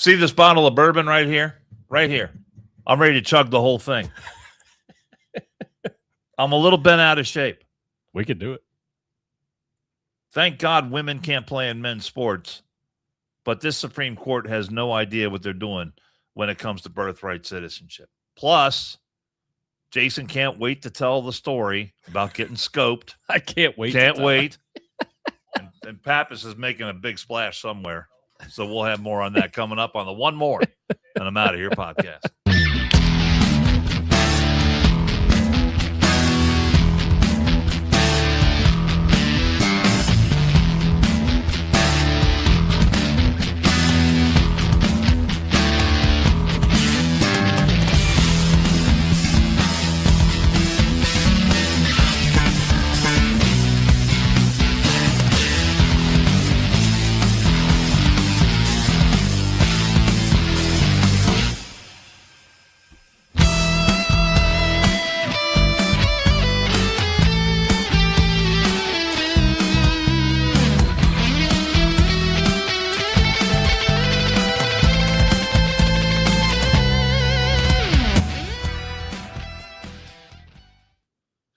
See this bottle of bourbon right here? Right here. I'm ready to chug the whole thing. I'm a little bent out of shape. We could do it. Thank God women can't play in men's sports, but this Supreme Court has no idea what they're doing when it comes to birthright citizenship. Plus, Jason can't wait to tell the story about getting scoped. I can't wait. Can't wait. And Pappas is making a big splash somewhere. So we'll have more on that coming up on the One More and I'm Out of Here podcast.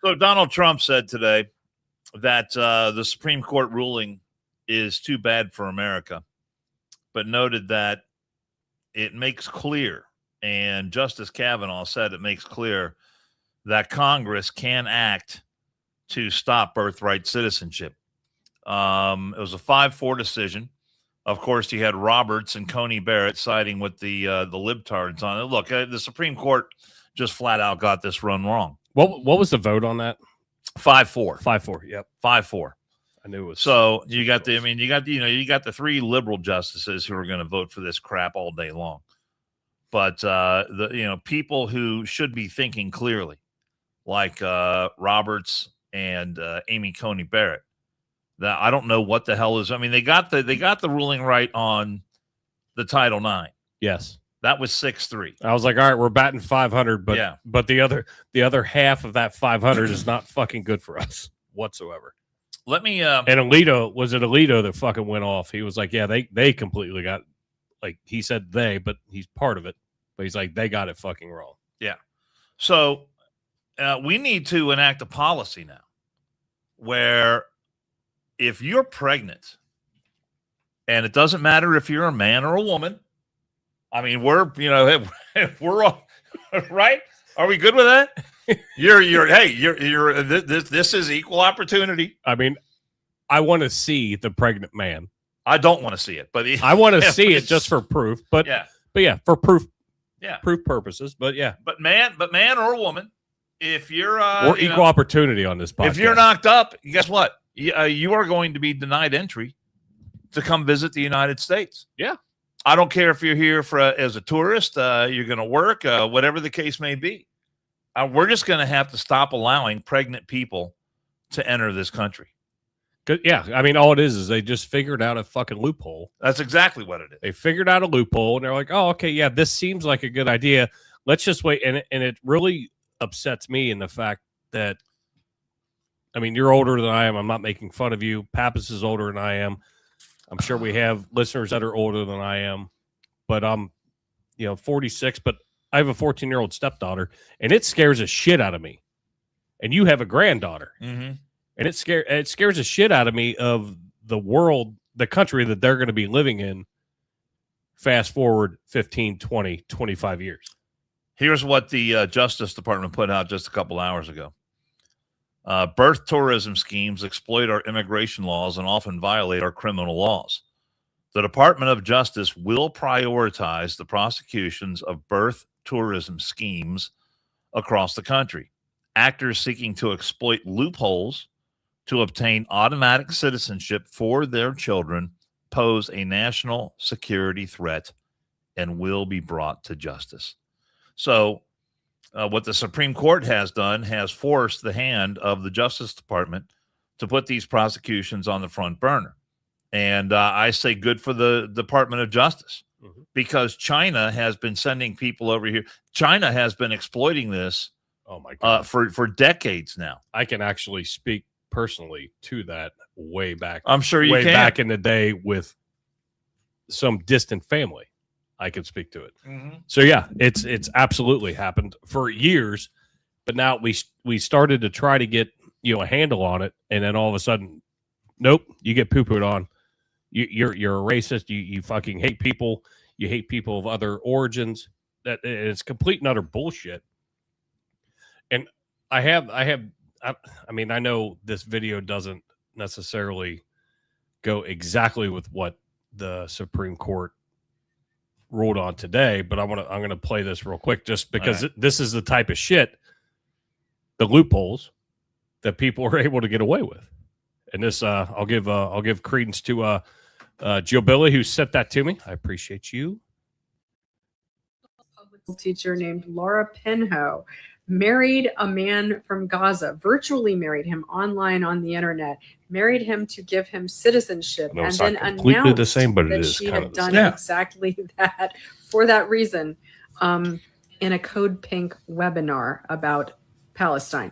So Donald Trump said today that the Supreme Court ruling is too bad for America, but noted that it makes clear, and Justice Kavanaugh said it makes clear that Congress can act to stop birthright citizenship. It was a 5-4 decision. Of course, you had Roberts and Coney Barrett siding with the libtards on it. Look, the Supreme Court just flat out got this run wrong. What was the vote on that? 5-4. 5-4. Yep. 5-4. I knew it was. So you got the 3 liberal justices who are going to vote for this crap all day long. But the people who should be thinking clearly, like Roberts and Amy Coney Barrett, that I don't know what the hell is. I mean, they got the ruling right on the Title IX. Yes. That was 6-3. I was like, all right, we're batting 500, but yeah. But the other half of that 500 is not fucking good for us whatsoever. Let me and Alito that fucking went off. He was like, yeah, they completely got, like, he said they, but he's part of it. But he's like, they got it fucking wrong. Yeah. So we need to enact a policy now where if you're pregnant, and it doesn't matter if you're a man or a woman. I mean, we're all right. Are we good with that? This is equal opportunity. I mean, I want to see the pregnant man. I don't want to see it, but I want to see it just for proof. But yeah, for proof. Yeah, proof purposes. But yeah, but man or woman, if you're or equal opportunity on this podcast. If you're knocked up, guess what? You are going to be denied entry to come visit the United States. Yeah. I don't care if you're here as a tourist, you're going to work, whatever the case may be. We're just going to have to stop allowing pregnant people to enter this country. Yeah, I mean, all it is they just figured out a fucking loophole. That's exactly what it is. They figured out a loophole, and they're like, oh, okay, yeah, this seems like a good idea. Let's just wait. And it really upsets me in the fact that, I mean, you're older than I am. I'm not making fun of you. Pappas is older than I am. I'm sure we have listeners that are older than I am, but I'm, 46, but I have a 14-year-old stepdaughter, and it scares the shit out of me. And you have a granddaughter, and it scares the shit out of me of the world, the country that they're going to be living in. Fast forward 15, 20, 25 years. Here's what the Justice Department put out just a couple hours ago. Birth tourism schemes exploit our immigration laws and often violate our criminal laws. The Department of Justice will prioritize the prosecutions of birth tourism schemes across the country. Actors seeking to exploit loopholes to obtain automatic citizenship for their children pose a national security threat and will be brought to justice. So, what the Supreme Court has done has forced the hand of the Justice Department to put these prosecutions on the front burner. And I say good for the Department of Justice because China has been sending people over here. China has been exploiting this for decades now. I can actually speak personally to that way back. I'm sure you way can. Back in the day with some distant family. I can speak to it. Mm-hmm. So yeah, it's absolutely happened for years, but now we started to try to get a handle on it, and then all of a sudden, nope, you get poo-pooed on. You're a racist. You fucking hate people. You hate people of other origins. That it's complete and utter bullshit. And I mean, I know this video doesn't necessarily go exactly with what the Supreme Court ruled on today, but I'm going to play this real quick just because this is the type of shit, the loopholes that people are able to get away with. And this, I'll give credence to Joe Billy, who sent that to me. I appreciate you. Public teacher named Laura Penho married a man from Gaza, virtually married him online on the internet, married him to give him citizenship, and then announced the same, but that she had done exactly that for that reason in a Code Pink webinar about Palestine.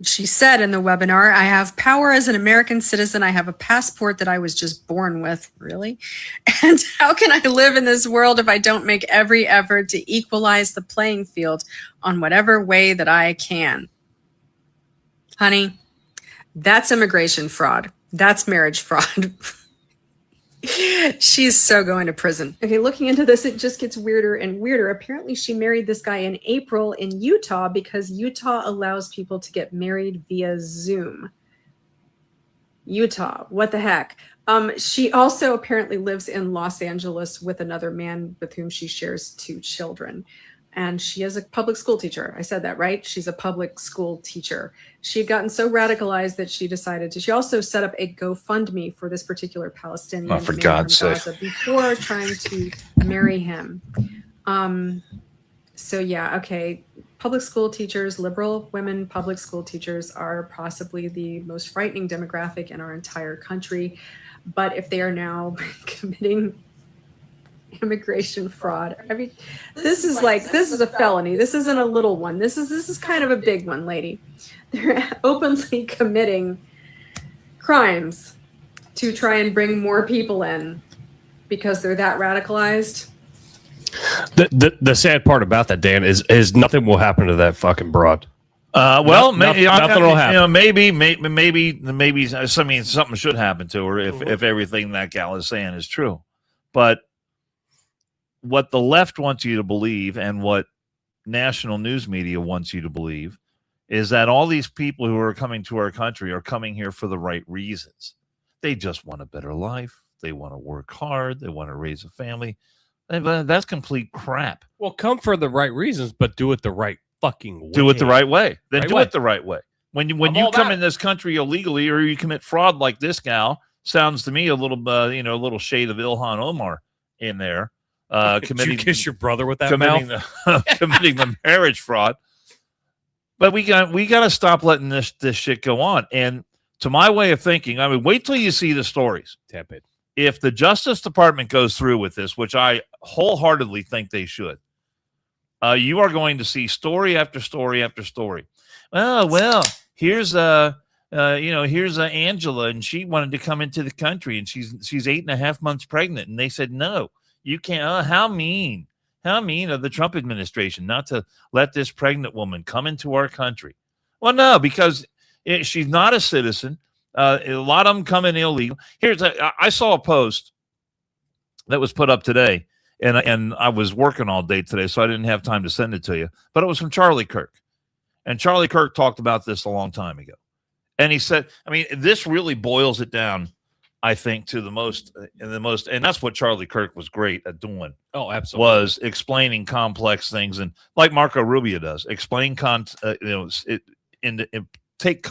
She said in the webinar, I have power as an American citizen. I have a passport that I was just born with. Really? And how can I live in this world if I don't make every effort to equalize the playing field on whatever way that I can? Honey, that's immigration fraud. That's marriage fraud. She's so going to prison. Okay, looking into this, it just gets weirder and weirder. Apparently, she married this guy in April in Utah because Utah allows people to get married via Zoom. Utah, what the heck? She also apparently lives in Los Angeles with another man with whom she shares 2 children. And she is a public school teacher. I said that, right? She's a public school teacher. She had gotten so radicalized that she decided to. She also set up a GoFundMe for this particular Palestinian man from Gaza before trying to marry him. So yeah, okay. Public school teachers, liberal women public school teachers are possibly the most frightening demographic in our entire country. But if they are now committing immigration fraud, I mean, this is a felony. This isn't a little one. This is kind of a big one, lady. They're openly committing crimes to try and bring more people in because they're that radicalized. The sad part about that, Dan, is nothing will happen to that fucking broad. Nothing will happen. Maybe. I mean, something should happen to her if everything that gal is saying is true. But what the left wants you to believe and what national news media wants you to believe is that all these people who are coming to our country are coming here for the right reasons. They just want a better life. They want to work hard. They want to raise a family. That's complete crap. Well, come for the right reasons, but do it the right fucking way. Do it the right way. Then do it the right way. When you come in this country illegally or you commit fraud like this gal, sounds to me a little a little shade of Ilhan Omar in there. Did you kiss your brother with that mouth? Committing the marriage fraud. But we got to stop letting this shit go on. And to my way of thinking, I mean, wait till you see the stories. Tap it. If the Justice Department goes through with this, which I wholeheartedly think they should, you are going to see story after story after story. Oh, well, here's here's Angela, and she wanted to come into the country, and she's 8.5 months pregnant, and they said no. You can't. Oh, how mean of the Trump administration not to let this pregnant woman come into our country. Well, no, because she's not a citizen. A lot of them come in illegal. I saw a post that was put up today, and I was working all day today, so I didn't have time to send it to you. But it was from Charlie Kirk. And Charlie Kirk talked about this a long time ago. And he said, I mean, this really boils it down, I think, to the most, and that's what Charlie Kirk was great at doing. Oh, absolutely. Was explaining complex things, and like Marco Rubio does, explain take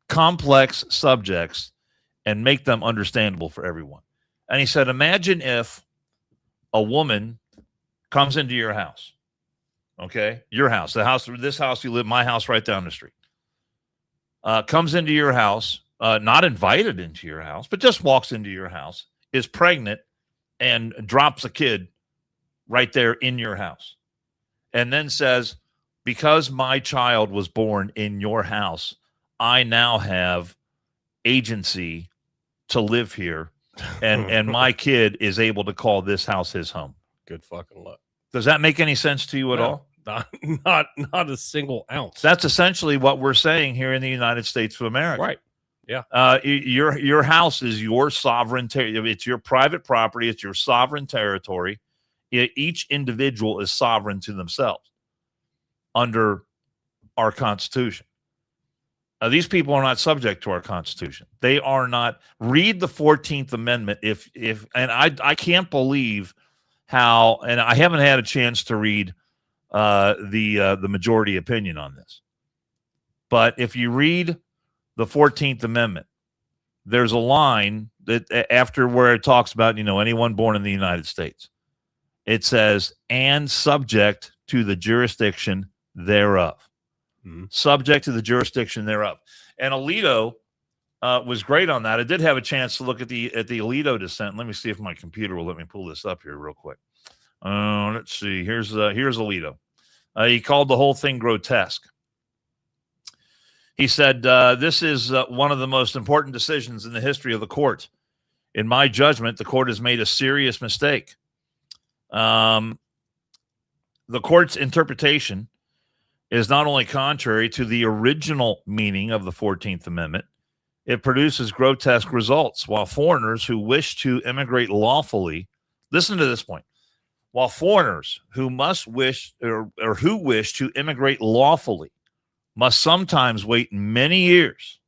complex subjects and make them understandable for everyone. And he said, imagine if a woman comes into your house, okay, your house, this house you live, my house right down the street, comes into your house. Not invited into your house, but just walks into your house, is pregnant, and drops a kid right there in your house. And then says, because my child was born in your house, I now have agency to live here and my kid is able to call this house his home. Good fucking luck. Does that make any sense to you at all? Not a single ounce. That's essentially what we're saying here in the United States of America. Right. Yeah. Your house is your sovereign territory. It's your private property. It's your sovereign territory. Each individual is sovereign to themselves under our Constitution. These people are not subject to our Constitution. They are not. Read the 14th Amendment. And I can't believe how, and I haven't had a chance to read the majority opinion on this. But if you read the 14th Amendment, there's a line that after where it talks about, anyone born in the United States, it says, and subject to the jurisdiction thereof. Subject to the jurisdiction thereof. And Alito was great on that. I did have a chance to look at the Alito dissent. Let me see if my computer will let me pull this up here real quick. Let's see. Here's Alito. He called the whole thing grotesque. He said, this is one of the most important decisions in the history of the court. In my judgment, the court has made a serious mistake. The court's interpretation is not only contrary to the original meaning of the 14th Amendment, it produces grotesque results. While foreigners who wish to immigrate lawfully, listen to this point, while foreigners who wish to immigrate lawfully must sometimes wait many years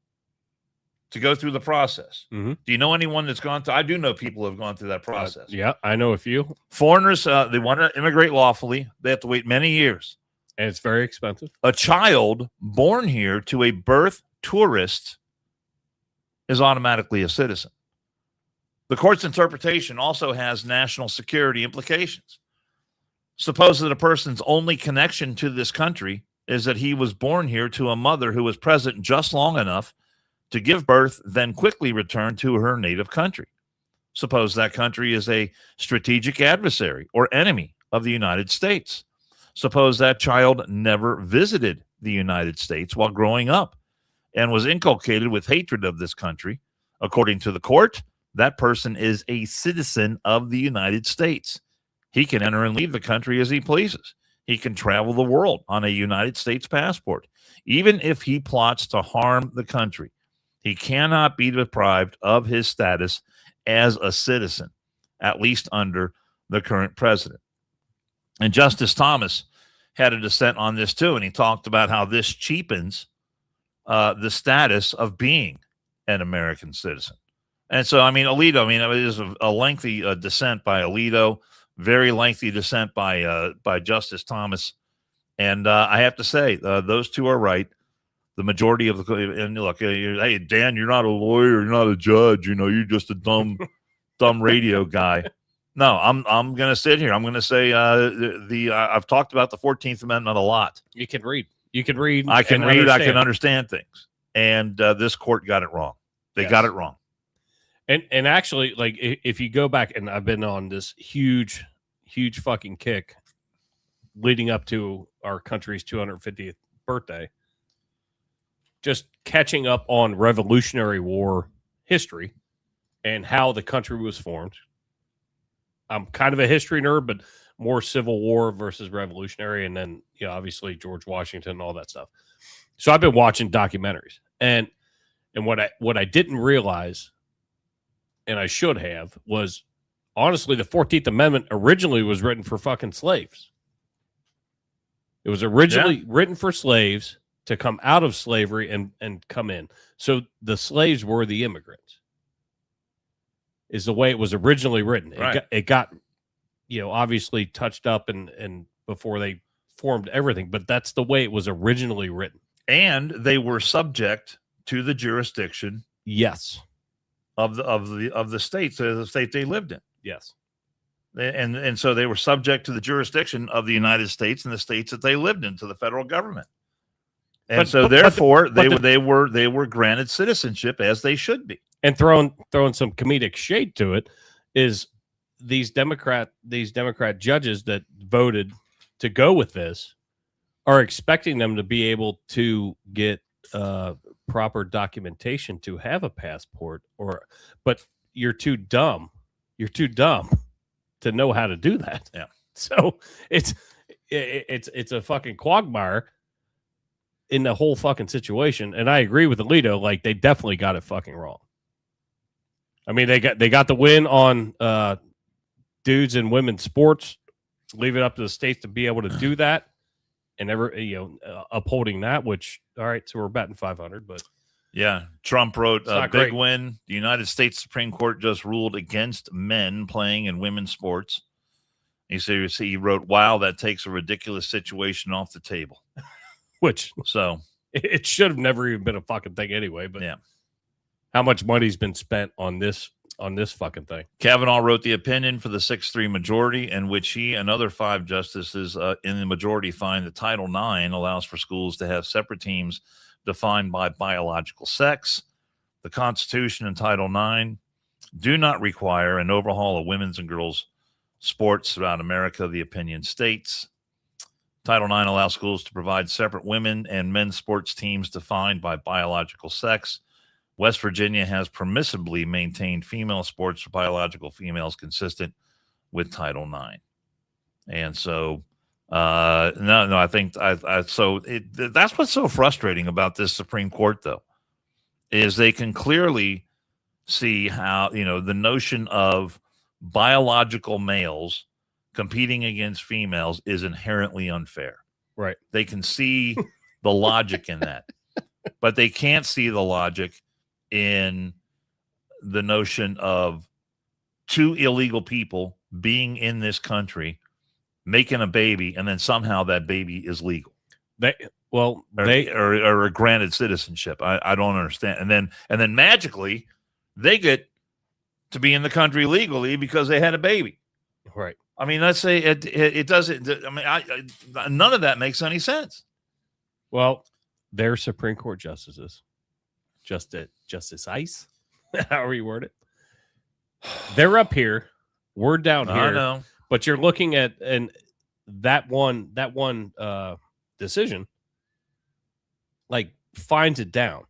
to go through the process. Mm-hmm. Do you know anyone that's gone through? I do know people who have gone through that process. Yeah, I know a few. Foreigners, they want to immigrate lawfully. They have to wait many years. And it's very expensive. A child born here to a birth tourist is automatically a citizen. The court's interpretation also has national security implications. Suppose that a person's only connection to this country is that he was born here to a mother who was present just long enough to give birth, then quickly return to her native country. Suppose that country is a strategic adversary or enemy of the United States. Suppose that child never visited the United States while growing up and was inculcated with hatred of this country. According to the court, that person is a citizen of the United States. He can enter and leave the country as he pleases. He can travel the world on a United States passport. Even if he plots to harm the country, he cannot be deprived of his status as a citizen, at least under the current president. And Justice Thomas had a dissent on this too, and he talked about how this cheapens the status of being an American citizen. And so, Alito, it is a lengthy dissent by Alito, very lengthy dissent by Justice Thomas. And I have to say, those two are right. The majority of the, and look, hey, Dan, you're not a lawyer, you're not a judge, you're just a dumb radio guy. No, I'm going to sit here. I'm going to say I've talked about the 14th Amendment a lot. You can read. I can read. I can understand things. And this court got it wrong. They got it wrong. And actually, like, if you go back, and I've been on this huge fucking kick leading up to our country's 250th birthday, just catching up on Revolutionary War history and how the country was formed. I'm kind of a history nerd, but more Civil War versus Revolutionary, and then obviously George Washington and all that stuff. So I've been watching documentaries, and what I didn't realize, and I should have, was honestly the 14th Amendment originally was written for fucking slaves. It was originally written for slaves to come out of slavery and come in. So the slaves were the immigrants. Is the way it was originally written. Right. It got obviously touched up and before they formed everything, but that's the way it was originally written. And they were subject to the jurisdiction, yes, of the state, the state they lived in. Yes, and so they were subject to the jurisdiction of the United States and the states that they lived in, to the federal government. And therefore they were granted citizenship, as they should be. And throwing some comedic shade to it is these Democrat judges that voted to go with this are expecting them to be able to get proper documentation to have a passport, but you're too dumb. You're too dumb to know how to do that. Yeah. So it's a fucking quagmire in the whole fucking situation. And I agree with Alito. Like, they definitely got it fucking wrong. I mean, they got the win on dudes and women's sports. Leave it up to the states to be able to do that, and upholding that. Which, all right, so we're batting 500, but yeah, Trump wrote not big great. win. The United States Supreme Court just ruled against men playing in women's sports. He wrote, "Wow, that takes a ridiculous situation off the table." Which So it should have never even been a fucking thing anyway. But yeah. How much money's been spent on this fucking thing? Kavanaugh wrote the opinion for the 6-3 majority, in which he and other 5 justices in the majority find that Title IX allows for schools to have separate teams defined by biological sex. The Constitution and Title IX do not require an overhaul of women's and girls' sports throughout America, the opinion states. Title IX allows schools to provide separate women and men's sports teams defined by biological sex. West Virginia has permissibly maintained female sports for biological females consistent with Title IX. And so, I think that's what's so frustrating about this Supreme Court, though, is they can clearly see how, the notion of biological males competing against females is inherently unfair. Right. They can see the logic in that, but they can't see the logic in the notion of 2 illegal people being in this country, making a baby, and then somehow that baby is legal. Or granted citizenship. I don't understand. And then magically they get to be in the country legally because they had a baby. Right. I mean, let's say it doesn't. I mean, none of that makes any sense. Well, they're Supreme Court justices. Justice Ice, however you word it. They're up here, we're down here. I know, but you're looking at that one decision, like, finds it down,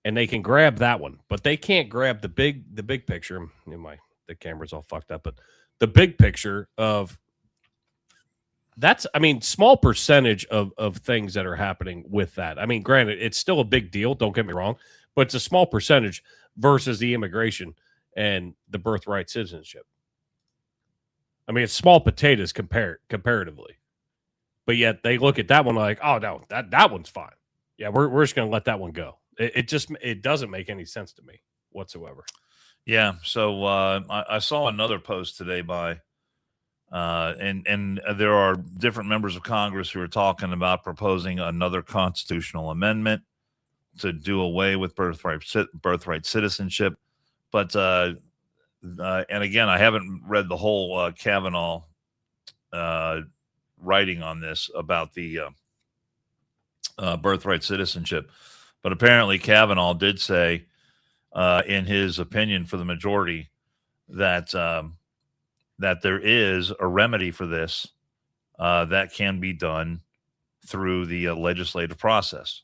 and they can grab that one, but they can't grab the big picture. The camera's all fucked up, but the big picture of that's, small percentage of things that are happening with that. I mean, granted, it's still a big deal. Don't get me wrong, but it's a small percentage versus the immigration and the birthright citizenship. I mean, it's small potatoes comparatively, but yet they look at that one like, oh no, that one's fine. Yeah, we're just going to let that one go. It doesn't make any sense to me whatsoever. Yeah. So I saw another post today by. And there are different members of Congress who are talking about proposing another constitutional amendment to do away with birthright citizenship. But and again, I haven't read the whole Kavanaugh writing on this about the birthright citizenship. But apparently Kavanaugh did say in his opinion for the majority that there is a remedy for this that can be done through the legislative process.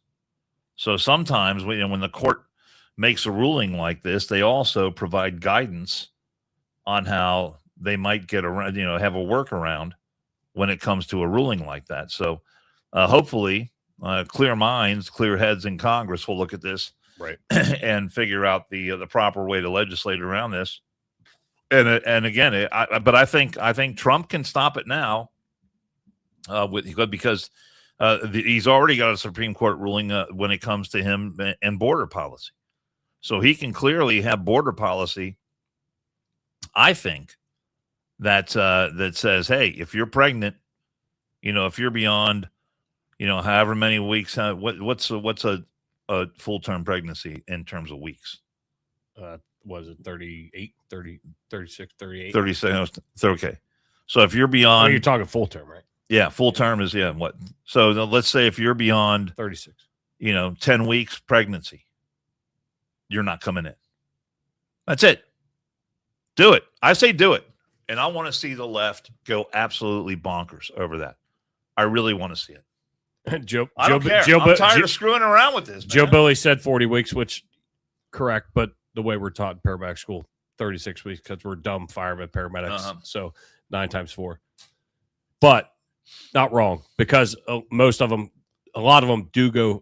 So sometimes when the court makes a ruling like this, they also provide guidance on how they might get around, have a workaround when it comes to a ruling like that. So hopefully clear minds, clear heads in Congress will look at this, right, and figure out the proper way to legislate around this. And again, I think Trump can stop it now, because he's already got a Supreme Court ruling when it comes to him and border policy, so he can clearly have border policy. I think that says, hey, if you're pregnant, if you're beyond, however many weeks, what's a full-term pregnancy in terms of weeks? Was it 38, 30, 36, 38? 36. Okay. So if you're beyond... you're talking full term, right? Yeah, full term is, what? So let's say if you're beyond 36, 10 weeks pregnancy, you're not coming in. That's it. Do it. I say do it. And I want to see the left go absolutely bonkers over that. I really want to see it. I don't care. I'm tired of screwing around with this, man. Joe Billy said 40 weeks, which correct, but the way we're taught in paramedic school, 36 weeks, because we're dumb firemen, paramedics. So 9 times 4. But not wrong, because most of them, a lot of them do go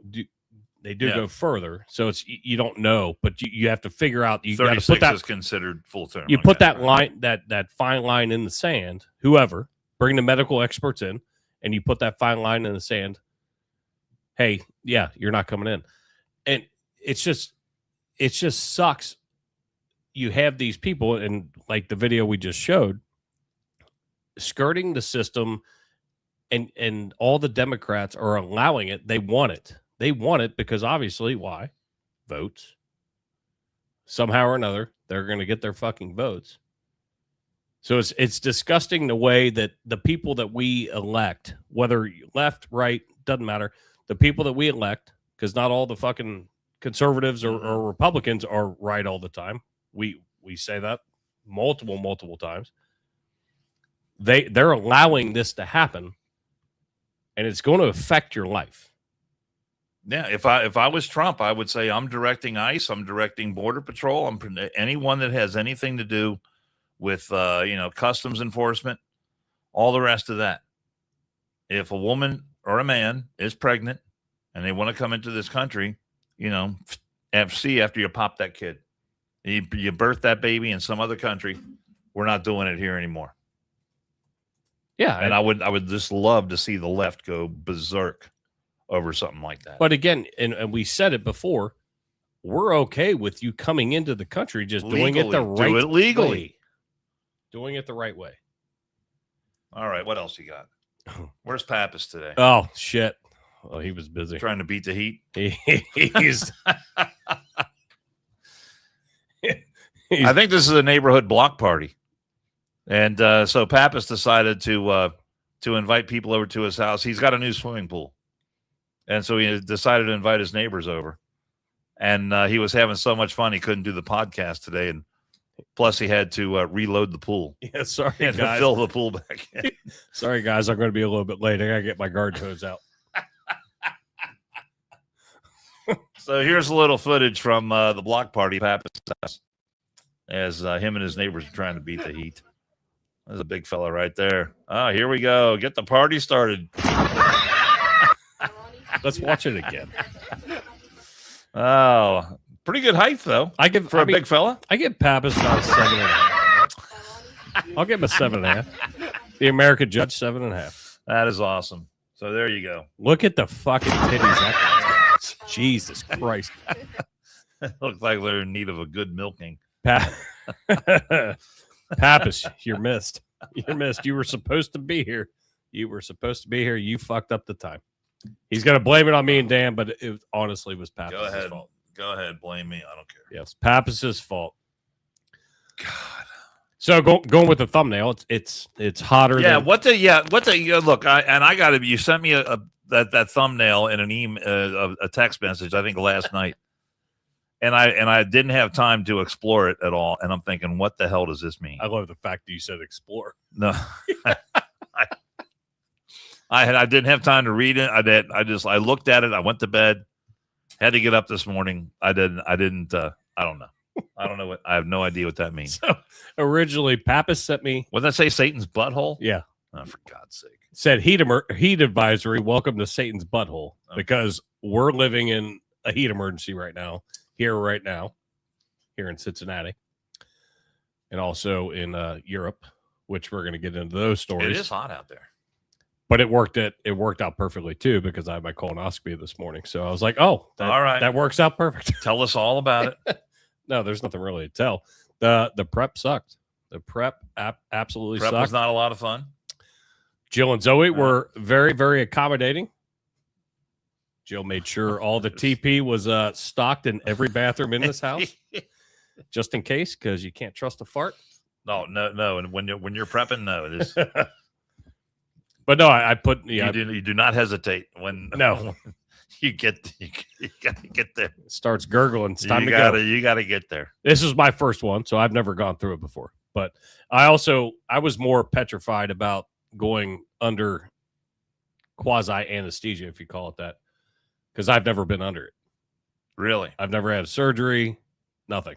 further. So it's, you don't know, but you have to figure out. You got to put that is considered full term. You put that line, that fine line in the sand. Whoever, bring the medical experts in, and you put that fine line in the sand. Hey, yeah, you're not coming in, and it just sucks. You have these people, and like the video we just showed, skirting the system, and all the Democrats are allowing it. They want it. They want it because obviously, why? Votes. Somehow or another, they're going to get their fucking votes. So it's disgusting the way that the people that we elect, whether left, right, doesn't matter, the people that we elect, because not all the fucking conservatives or Republicans are right all the time. We say that multiple times. They're allowing this to happen, and it's going to affect your life. Yeah, if I was Trump, I would say I'm directing ICE, I'm directing Border Patrol, anyone that has anything to do with customs enforcement, all the rest of that. If a woman or a man is pregnant and they want to come into this country, FC after you pop that kid, you birth that baby in some other country, we're not doing it here anymore. Yeah, and I would just love to see the left go berserk over something like that. But again, and we said it before, we're okay with you coming into the country, just legally, doing it the right way. Legally. Doing it the right way. All right, what else you got? Where's Pappas today? Oh, shit. Oh, he was busy. Trying to beat the heat? He's I think this is a neighborhood block party. And so Pappas decided to invite people over to his house. He's got a new swimming pool. And so he decided to invite his neighbors over. And he was having so much fun, he couldn't do the podcast today. And plus, he had to reload the pool. Yeah, sorry, guys. To fill the pool back in. Sorry, guys. I'm going to be a little bit late. I got to get my garden hose out. So here's a little footage from the block party Pappas house as him and his neighbors are trying to beat the heat. There's a big fella right there. Oh, here we go. Get the party started. Let's watch it again. Oh, pretty good height, though. I mean, big fella. I give Pappas about a 7.5. I'll give him a 7.5. The American Judge, 7.5. That is awesome. So there you go. Look at the fucking titties. Jesus Christ. Looks like they're in need of a good milking. Pappas, you're missed. You're missed. You were supposed to be here. You fucked up the time. He's going to blame it on me and Dan, but it honestly was Pappas' fault. Go ahead. Blame me. I don't care. Yes, Pappas' fault. God. So going with the thumbnail, it's hotter. Yeah. Look? I got to. You sent me that thumbnail in an email, a text message, I think last night, and I didn't have time to explore it at all. And I'm thinking, what the hell does this mean? I love the fact that you said explore. No. I didn't have time to read it. I looked at it. I went to bed. Had to get up this morning. I didn't. I don't know. I have no idea what that means. So originally, Pappas sent me. What did that say? Satan's butthole? Yeah. Oh, for God's sake. Said heat advisory. Welcome to Satan's butthole, because we're living in a heat emergency right now here in Cincinnati, and also in Europe, which we're going to get into those stories. It is hot out there. But it worked out perfectly too, because I had my colonoscopy this morning. So I was like, "Oh, all right, that works out perfect." Tell us all about it. No, there's nothing really to tell. The prep sucked. The prep absolutely sucked. Prep was not a lot of fun. Jill and Zoe were very, very accommodating. Jill made sure all the TP was stocked in every bathroom in this house, just in case, because you can't trust a fart. No. And when you're prepping, no, it is. But no, I put you do not hesitate when you got to get there. It starts gurgling. It's time to go. You got to get there. This is my first one, so I've never gone through it before. But I was more petrified about going under quasi anesthesia, if you call it that, because I've never been under it. Really? I've never had surgery. Nothing.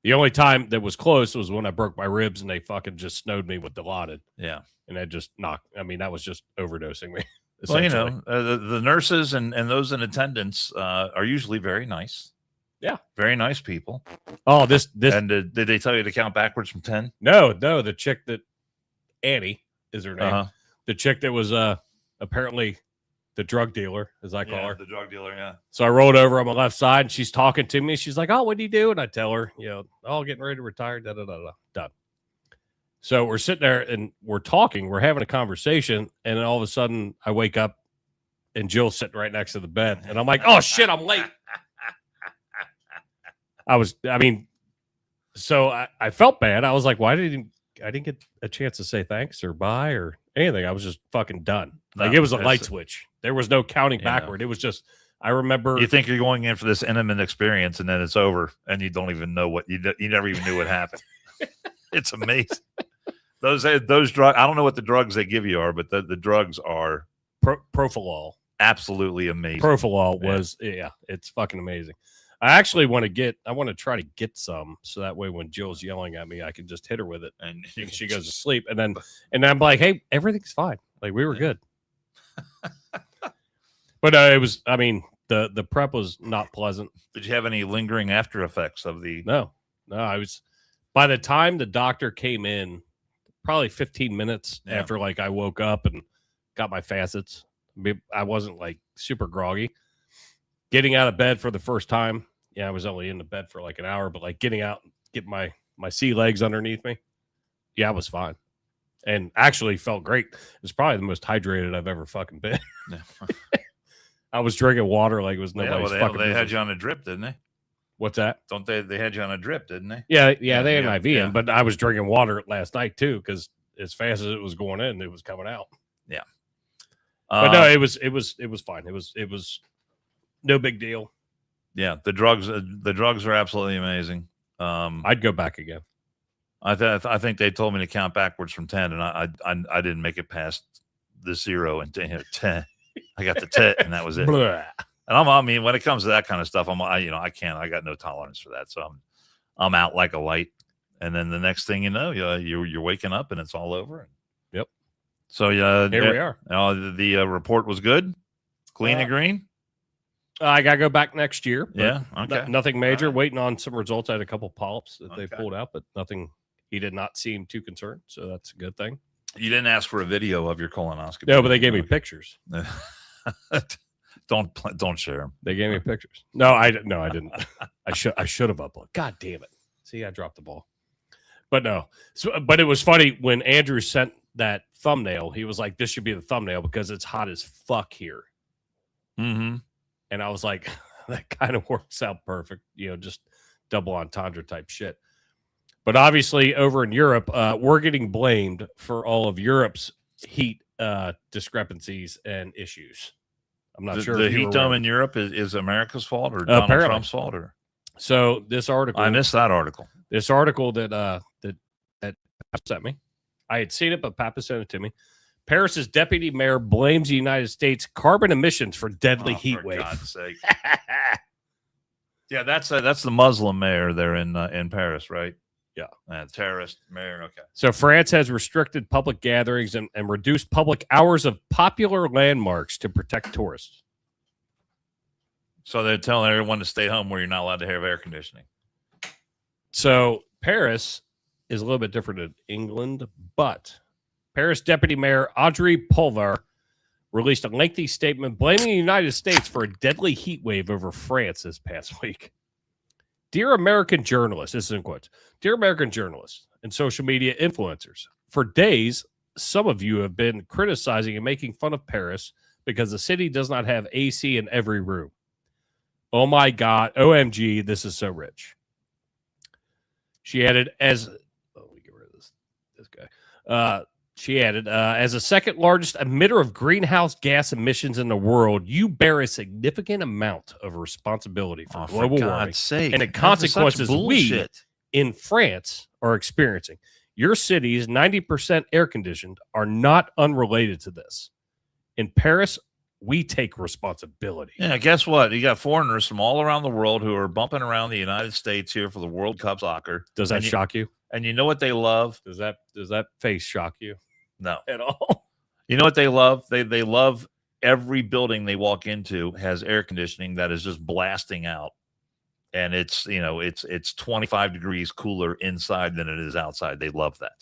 The only time that was close was when I broke my ribs and they fucking just snowed me with Dilaudid. Yeah. And that just knocked. I mean, that was just overdosing me. Well, the nurses and those in attendance are usually very nice. Yeah. Very nice people. Oh, this. And did they tell you to count backwards from 10? No. The chick that Annie is her name. Uh-huh. The chick that was apparently the drug dealer, as I call her. The drug dealer, yeah. So I rolled over on my left side and she's talking to me. She's like, "Oh, what do you do?" And I tell her, getting ready to retire. Done. So we're sitting there and we're talking. We're having a conversation. And then all of a sudden I wake up and Jill's sitting right next to the bed. And I'm like, "Oh, shit, I'm late." So I felt bad. I was like, I didn't get a chance to say thanks or bye or anything. I was just fucking done. Like, it was a light switch. There was no counting backward. It was just, I remember. You think you're going in for this intimate experience and then it's over and you don't even know you never even knew what happened. It's amazing. Those drugs, I don't know what the drugs they give you are, but the drugs are Profilol. Absolutely amazing. Profilol was, it's fucking amazing. I actually want to try to get some so that way when Jill's yelling at me, I can just hit her with it and she goes to sleep. And then I'm like, "Hey, everything's fine. Like, we were good." But the prep was not pleasant. Did you have any lingering after effects of the? No, by the time the doctor came in, probably 15 minutes after I woke up and got my facets. I wasn't like super groggy. Getting out of bed for the first time. Yeah, I was only in the bed for like an hour, but like getting out, get my sea legs underneath me. Yeah, I was fine. And actually felt great. It's probably the most hydrated I've ever fucking been. I was drinking water like it was nobody's fucking they had you on a drip, didn't they? What's that? Don't they had you on a drip, didn't they? Yeah, they had an IV in, but I was drinking water last night too, because as fast as it was going in, it was coming out. Yeah. But no, it was fine. It was no big deal. Yeah, the drugs are absolutely amazing. I'd go back again. I think they told me to count backwards from 10, and I didn't make it past the 0 and 10. I got the 10, and that was it. And when it comes to that kind of stuff, I can't. I got no tolerance for that, so I'm out like a light. And then the next thing you know, you're waking up and it's all over. Yep. So here we are. The report was good, clean and green. I gotta go back next year. Yeah. Okay. Nothing major. Right. Waiting on some results. I had a couple polyps that they pulled out, but nothing. He did not seem too concerned, so that's a good thing. You didn't ask for a video of your colonoscopy. No, but they gave me pictures. Don't share them. They gave me pictures. No, I didn't. I should have uploaded. God damn it! See, I dropped the ball. But no. But it was funny when Andrew sent that thumbnail. He was like, "This should be the thumbnail because it's hot as fuck here." Mm-hmm. And I was like, that kind of works out perfect, just double entendre type shit. But obviously over in Europe, we're getting blamed for all of Europe's heat discrepancies and issues. I'm not sure. The heat dome in Europe is America's fault or Donald Trump's fault? So this article. I missed that article. This article that Papa sent me. I had seen it, but Papa sent it to me. Paris's deputy mayor blames the United States carbon emissions for deadly heat wave. For God's sake. Yeah, that's the Muslim mayor there in Paris, right? Yeah. Terrorist mayor. Okay. So France has restricted public gatherings and reduced public hours of popular landmarks to protect tourists. So they're telling everyone to stay home where you're not allowed to have air conditioning. So Paris is a little bit different than England, but Paris Deputy Mayor Audrey Pulvar released a lengthy statement blaming the United States for a deadly heat wave over France this past week. Dear American journalists, this is in quotes, dear American journalists and social media influencers, for days, some of you have been criticizing and making fun of Paris because the city does not have AC in every room. Oh my God, OMG, this is so rich. She added, let me get rid of this guy. She added, as the second largest emitter of greenhouse gas emissions in the world, you bear a significant amount of responsibility for global warming and the consequences we in France are experiencing. Your cities, 90% air conditioned, are not unrelated to this. In Paris, we take responsibility. Yeah, guess what? You got foreigners from all around the world who are bumping around the United States here for the World Cup soccer. Does that shock you? And you know what they love? Does that face shock you? No. At all? You know what they love? They love every building they walk into has air conditioning that is just blasting out. And it's 25 degrees cooler inside than it is outside. They love that.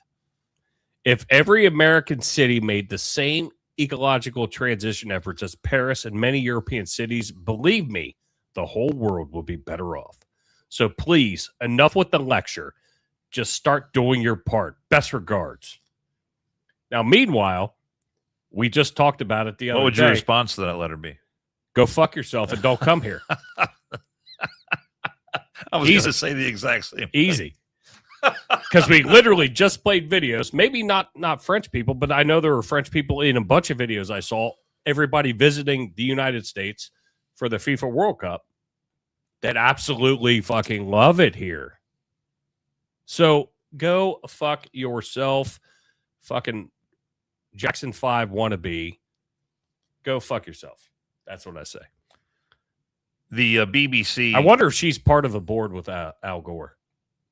If every American city made the same ecological transition efforts as Paris and many European cities, believe me, the whole world will be better off. So please, enough with the lecture. Just start doing your part. Best regards. Now, meanwhile, we just talked about it the other day. What would your response to that letter be? Go fuck yourself and don't come here. I was going to say the exact same thing. Easy. Because we literally just played videos, maybe not French people, but I know there were French people in a bunch of videos I saw, everybody visiting the United States for the FIFA World Cup that absolutely fucking love it here. So go fuck yourself, fucking Jackson 5 wannabe. Go fuck yourself. That's what I say. The BBC. I wonder if she's part of a board with Al Gore.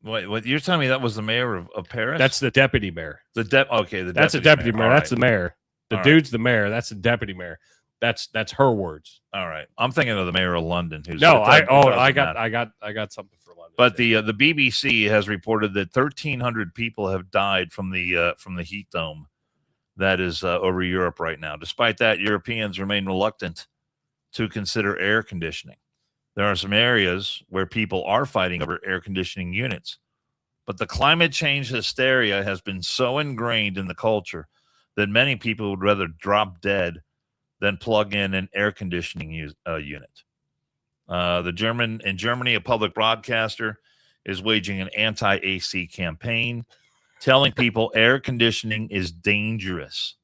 What you're telling me that was the mayor of Paris? That's the deputy mayor. That's a deputy mayor. That's the mayor. The All dude's the mayor. That's the deputy mayor. That's her words. All right. I'm thinking of the mayor of London. I got something for London. But the BBC has reported that 1,300 people have died from the heat dome that is over Europe right now. Despite that, Europeans remain reluctant to consider air conditioning. There are some areas where people are fighting over air conditioning units, but the climate change hysteria has been so ingrained in the culture that many people would rather drop dead than plug in an air conditioning unit. In Germany, a public broadcaster is waging an anti-AC campaign, telling people air conditioning is dangerous.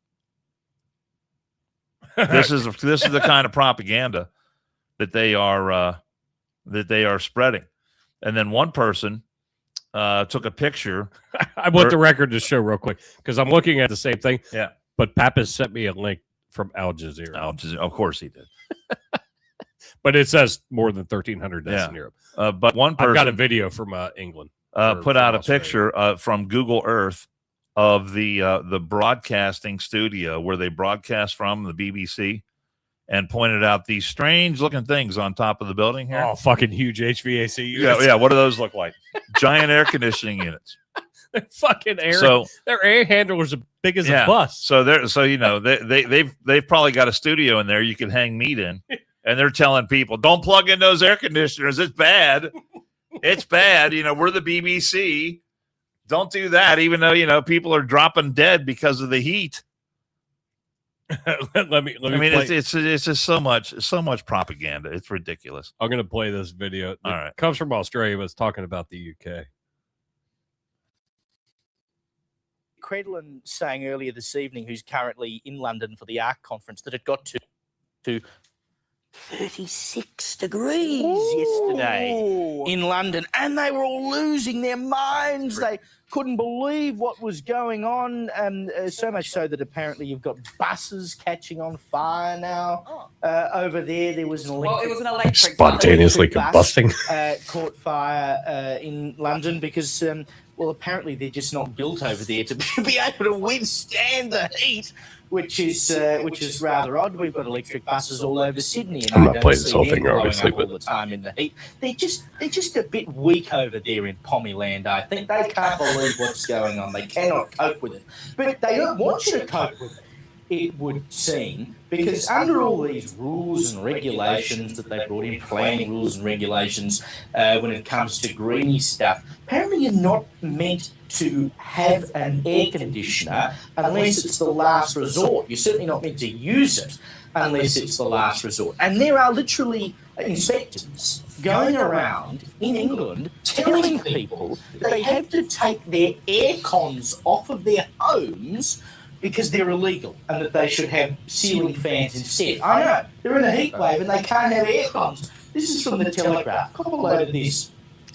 This is the kind of propaganda that they are spreading. And then one person took a picture. I want the record to show real quick because I'm looking at the same thing. Yeah. But Pappas sent me a link from Al Jazeera. Of course he did. But it says more than 1,300 deaths in Europe. But one person I've got a video from England. Put out a picture from Google Earth of the broadcasting studio where they broadcast from, the BBC, and pointed out these strange looking things on top of the building here. Oh, fucking huge HVAC units. Yeah. What do those look like? Giant air conditioning units. They're fucking air. So their air handlers are big as a bus. So they've probably got a studio in there you can hang meat in, and they're telling people don't plug in those air conditioners. It's bad. It's bad. We're the BBC. Don't do that. Even though people are dropping dead because of the heat. let me. It's just so much propaganda. It's ridiculous. I'm going to play this video. It right. Comes from Australia, but it's talking about the UK. Credlin saying earlier this evening, who's currently in London for the ARC conference, that it got to 36 degrees yesterday in London, and they were all losing their minds. They couldn't believe what was going on, and so much so that apparently you've got buses catching on fire now. Over there. There was an electric spontaneously combusting caught fire in London because apparently they're just not built over there to be able to withstand the heat, which is rather odd. We've got electric buses all over Sydney, and I'm not playing this whole thing obviously, all the time in the heat. They're just a bit weak over there in Pommyland. I think they can't believe what's going on. They cannot cope with it, but they don't want you to cope with it. It would seem, because under all these rules and regulations that they brought in, planning rules and regulations, when it comes to greeny stuff, apparently you're not meant to have an air conditioner unless it's the last resort. You're certainly not meant to use it unless it's the last resort. And there are literally inspectors going around in England telling people that they have to take their air cons off of their homes because they're illegal and that they should have ceiling fans instead. I know, they're in a heat wave and they can't have air cons. This is from the Telegraph. Cop a load of this.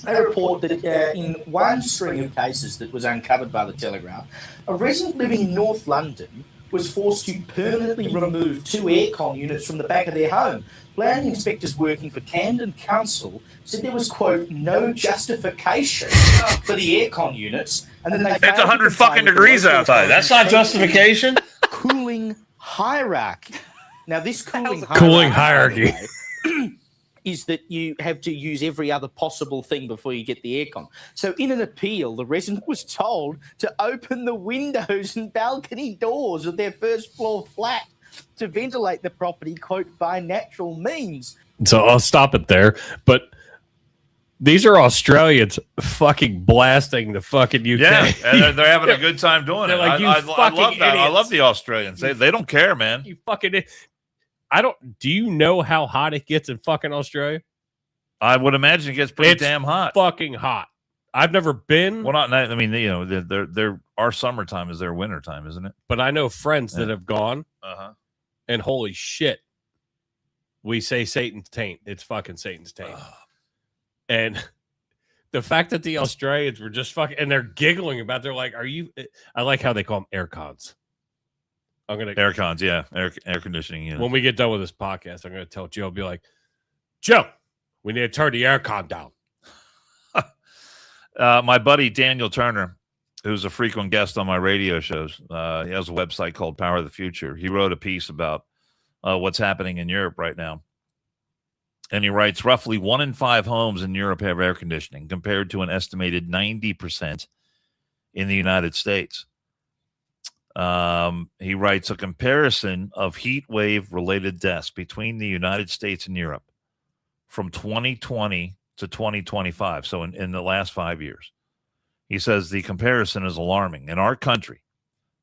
They report that in one string of cases that was uncovered by the Telegraph, a resident living in North London was forced to permanently remove 2 aircon units from the back of their home. Planning inspectors working for Camden Council said there was, quote, no justification for the aircon units, and then they It's 100 fucking degrees outside. That's not justification. Cooling hierarchy. Now, this cooling hierarchy is that you have to use every other possible thing before you get the aircon. So in an appeal, the resident was told to open the windows and balcony doors of their first floor flat to ventilate the property, quote, by natural means. So I'll stop it there. But these are Australians fucking blasting the fucking UK. Yeah, and they're having a good time doing They're it. like, "You I love fucking that. I idiots." love the Australians. They don't care, man. You fucking... do you know how hot it gets in fucking Australia? I would imagine it gets pretty It's damn hot. Fucking hot. I've never been. Well, not. I mean, you know, they're our summertime is their wintertime, isn't it? But I know friends that have gone, and holy shit, we say Satan's taint. It's fucking Satan's taint. And the fact that the Australians were just fucking, and they're giggling about, they're like, "Are you?" I like how they call them air cons. I'm gonna Air cons, yeah, air conditioning unit. When we get done with this podcast, I'm gonna tell Joe, be like, "Joe, we need to turn the air con down." My buddy Daniel Turner, who's a frequent guest on my radio shows, he has a website called Power of the Future. He wrote a piece about what's happening in Europe right now. And he writes, roughly 1 in 5 homes in Europe have air conditioning, compared to an estimated 90% in the United States. He writes, a comparison of heat wave related deaths between the United States and Europe from 2020 to 2025. So in the last 5 years, he says the comparison is alarming. In our country,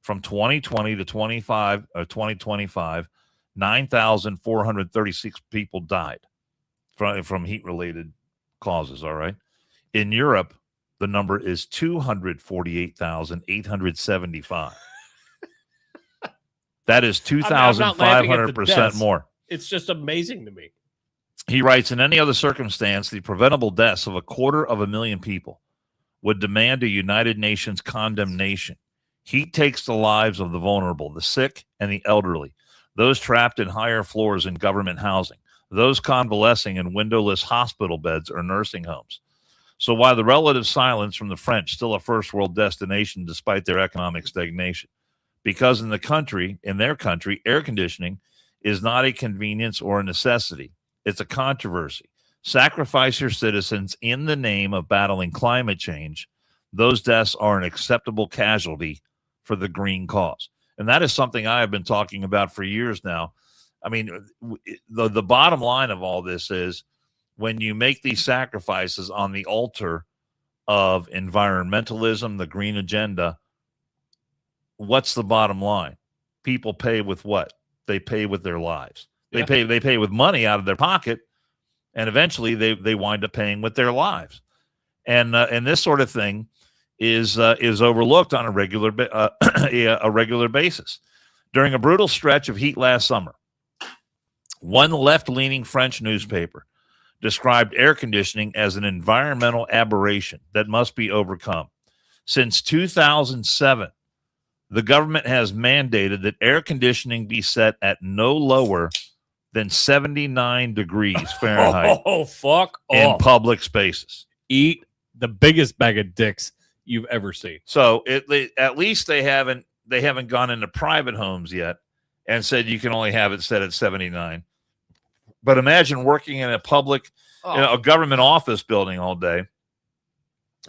from 2020 to 2025, 9,436 people died from heat related causes. All right. In Europe, the number is 248,875. That is 2,500% more. It's just amazing to me. He writes, in any other circumstance, the preventable deaths of 250,000 people would demand a United Nations condemnation. Heat takes the lives of the vulnerable, the sick, and the elderly, those trapped in higher floors in government housing, those convalescing in windowless hospital beds or nursing homes. So while the relative silence from the French, still a first world destination despite their economic stagnation, because in their country, air conditioning is not a convenience or a necessity. It's a controversy. Sacrifice your citizens in the name of battling climate change. Those deaths are an acceptable casualty for the green cause. And that is something I have been talking about for years now. I mean, the bottom line of all this is when you make these sacrifices on the altar of environmentalism, the green agenda, what's the bottom line? People pay with what? They pay with their lives. They pay with money out of their pocket, and eventually they wind up paying with their lives. And this sort of thing is overlooked on a regular basis. During a brutal stretch of heat last summer, one left-leaning French newspaper described air conditioning as an environmental aberration that must be overcome. Since 2007, the government has mandated that air conditioning be set at no lower than 79 degrees Fahrenheit in public spaces. Eat the biggest bag of dicks you've ever seen. So at least they haven't gone into private homes yet and said you can only have it set at 79. But imagine working in a public, a government office building all day,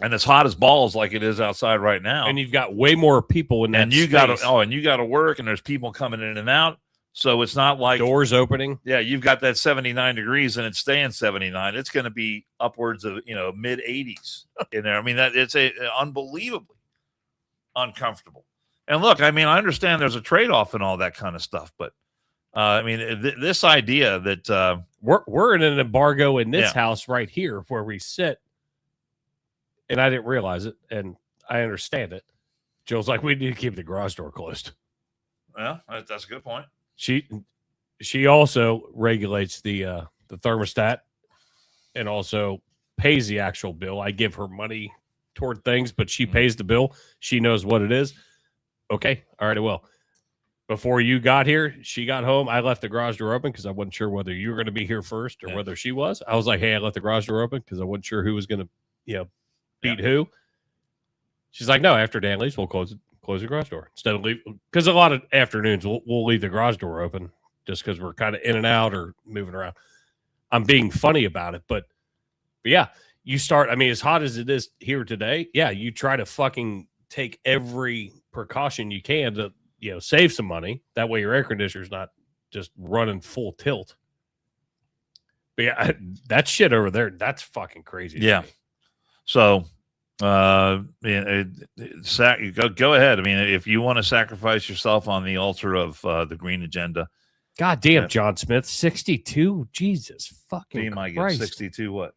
and it's hot as balls like it is outside right now. And you've got way more people in that and you got to work, and there's people coming in and out. So it's not like doors opening. Yeah, you've got that 79 degrees and it's staying 79. It's going to be upwards of mid 80s in there. I mean it's unbelievably uncomfortable. And look, I mean, I understand there's a trade-off and all that kind of stuff, but I mean this idea that we're in an embargo in this house right here where we sit, and I didn't realize it, and I understand it. Joe's like, we need to keep the garage door closed. Well, that's a good point. She also regulates the thermostat and also pays the actual bill. I give her money toward things, but she pays the bill. She knows what it is. Okay. All right. Well, Before you got here, she got home. I left the garage door open because I wasn't sure whether you were going to be here first or whether she was. I was like, hey, I left the garage door open because I wasn't sure who was going to, beat who. She's like, no, after Dan leaves, we'll close the garage door instead of leave. Because a lot of afternoons we'll leave the garage door open just because we're kind of in and out or moving around. I'm being funny about it, but yeah, you start. I mean, as hot as it is here today, yeah, you try to fucking take every precaution you can to save some money. That way your air conditioner's not just running full tilt. But yeah, that shit over there, that's fucking crazy. Yeah. So, go ahead. I mean, if you want to sacrifice yourself on the altar of the green agenda. God damn, John Smith, 62. Jesus fucking he might Christ. get 62 what?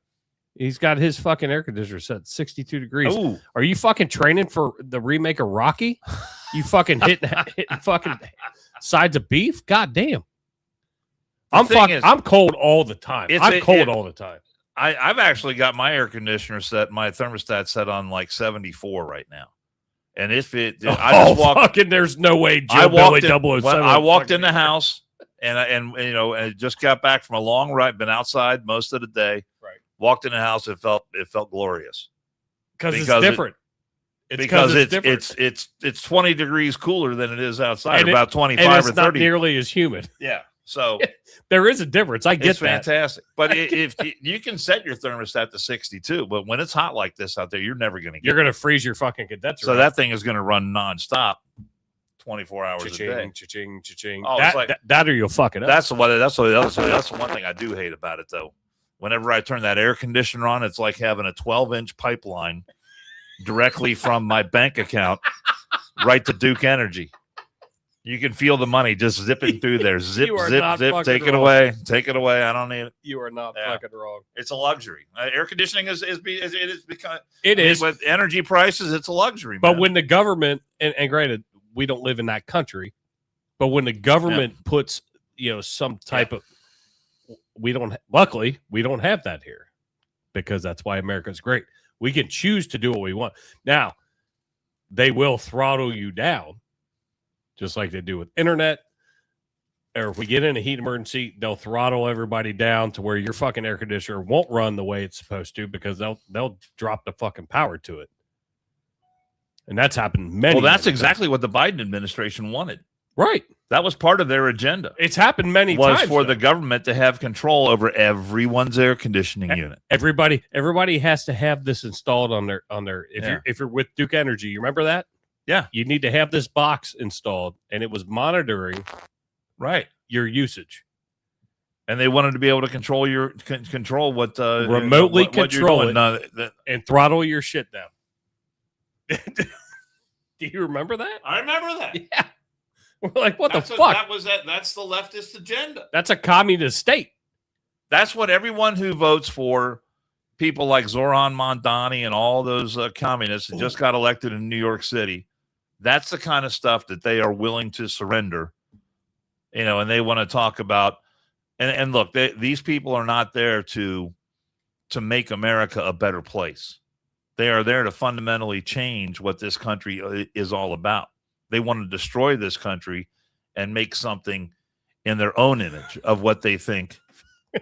He's got his fucking air conditioner set 62 degrees. Ooh. Are you fucking training for the remake of Rocky? You fucking hitting fucking sides of beef? God damn. I'm cold all the time. I'm cold all the time. I've actually got my air conditioner set, my thermostat set on like 74 right now. And if I just walked, fucking, there's no way Joe Billy 007. I walked in the house and I just got back from a long ride, been outside most of the day. Right. Walked in the house, it felt glorious. Because it's different. It's 20 degrees cooler than it is outside, and about 25 and it's or 30. Not nearly as humid. Yeah. So there is a difference. I get it's that. fantastic. But if you can set your thermostat to 62, but when it's hot like this out there, you're never going to get. You're going to freeze your fucking condenser. So that thing is going to run nonstop, 24 hours a day. Cha-ching, cha-ching. Oh, that or you'll fuck it up. That's the one thing I do hate about it, though. Whenever I turn that air conditioner on, it's like having a 12-inch pipeline directly from my bank account right to Duke Energy. You can feel the money just zipping through there. Zip, zip, zip. Take it away. Take it away. I don't need it. You are not fucking wrong. It's a luxury. Air conditioning is become. It is with energy prices. It's a luxury. But man. when the government and granted, we don't live in that country, but when the government puts some type of, luckily we don't have that here, because that's why America's great. We can choose to do what we want. Now, they will throttle you down, just like they do with internet. Or if we get in a heat emergency, they'll throttle everybody down to where your fucking air conditioner won't run the way it's supposed to, because they'll drop the fucking power to it. And that's happened many. Well, that's many exactly what the Biden administration wanted. Right. That was part of their agenda. It's happened many times. Was for the government to have control over everyone's air conditioning unit. Everybody has to have this installed on their if you're with Duke Energy, you remember that? Yeah. You need to have this box installed, and it was monitoring your usage. And they wanted to be able to control what remotely control it and throttle your shit down. Do you remember that? I remember that. Yeah. We're like, what the fuck? That's the leftist agenda. That's a communist state. That's what everyone who votes for people like Zoran Mondani and all those communists that just got elected in New York City. That's the kind of stuff that they are willing to surrender, and they want to talk about. And look, these people are not there to make America a better place. They are there to fundamentally change what this country is all about. They want to destroy this country and make something in their own image of what they think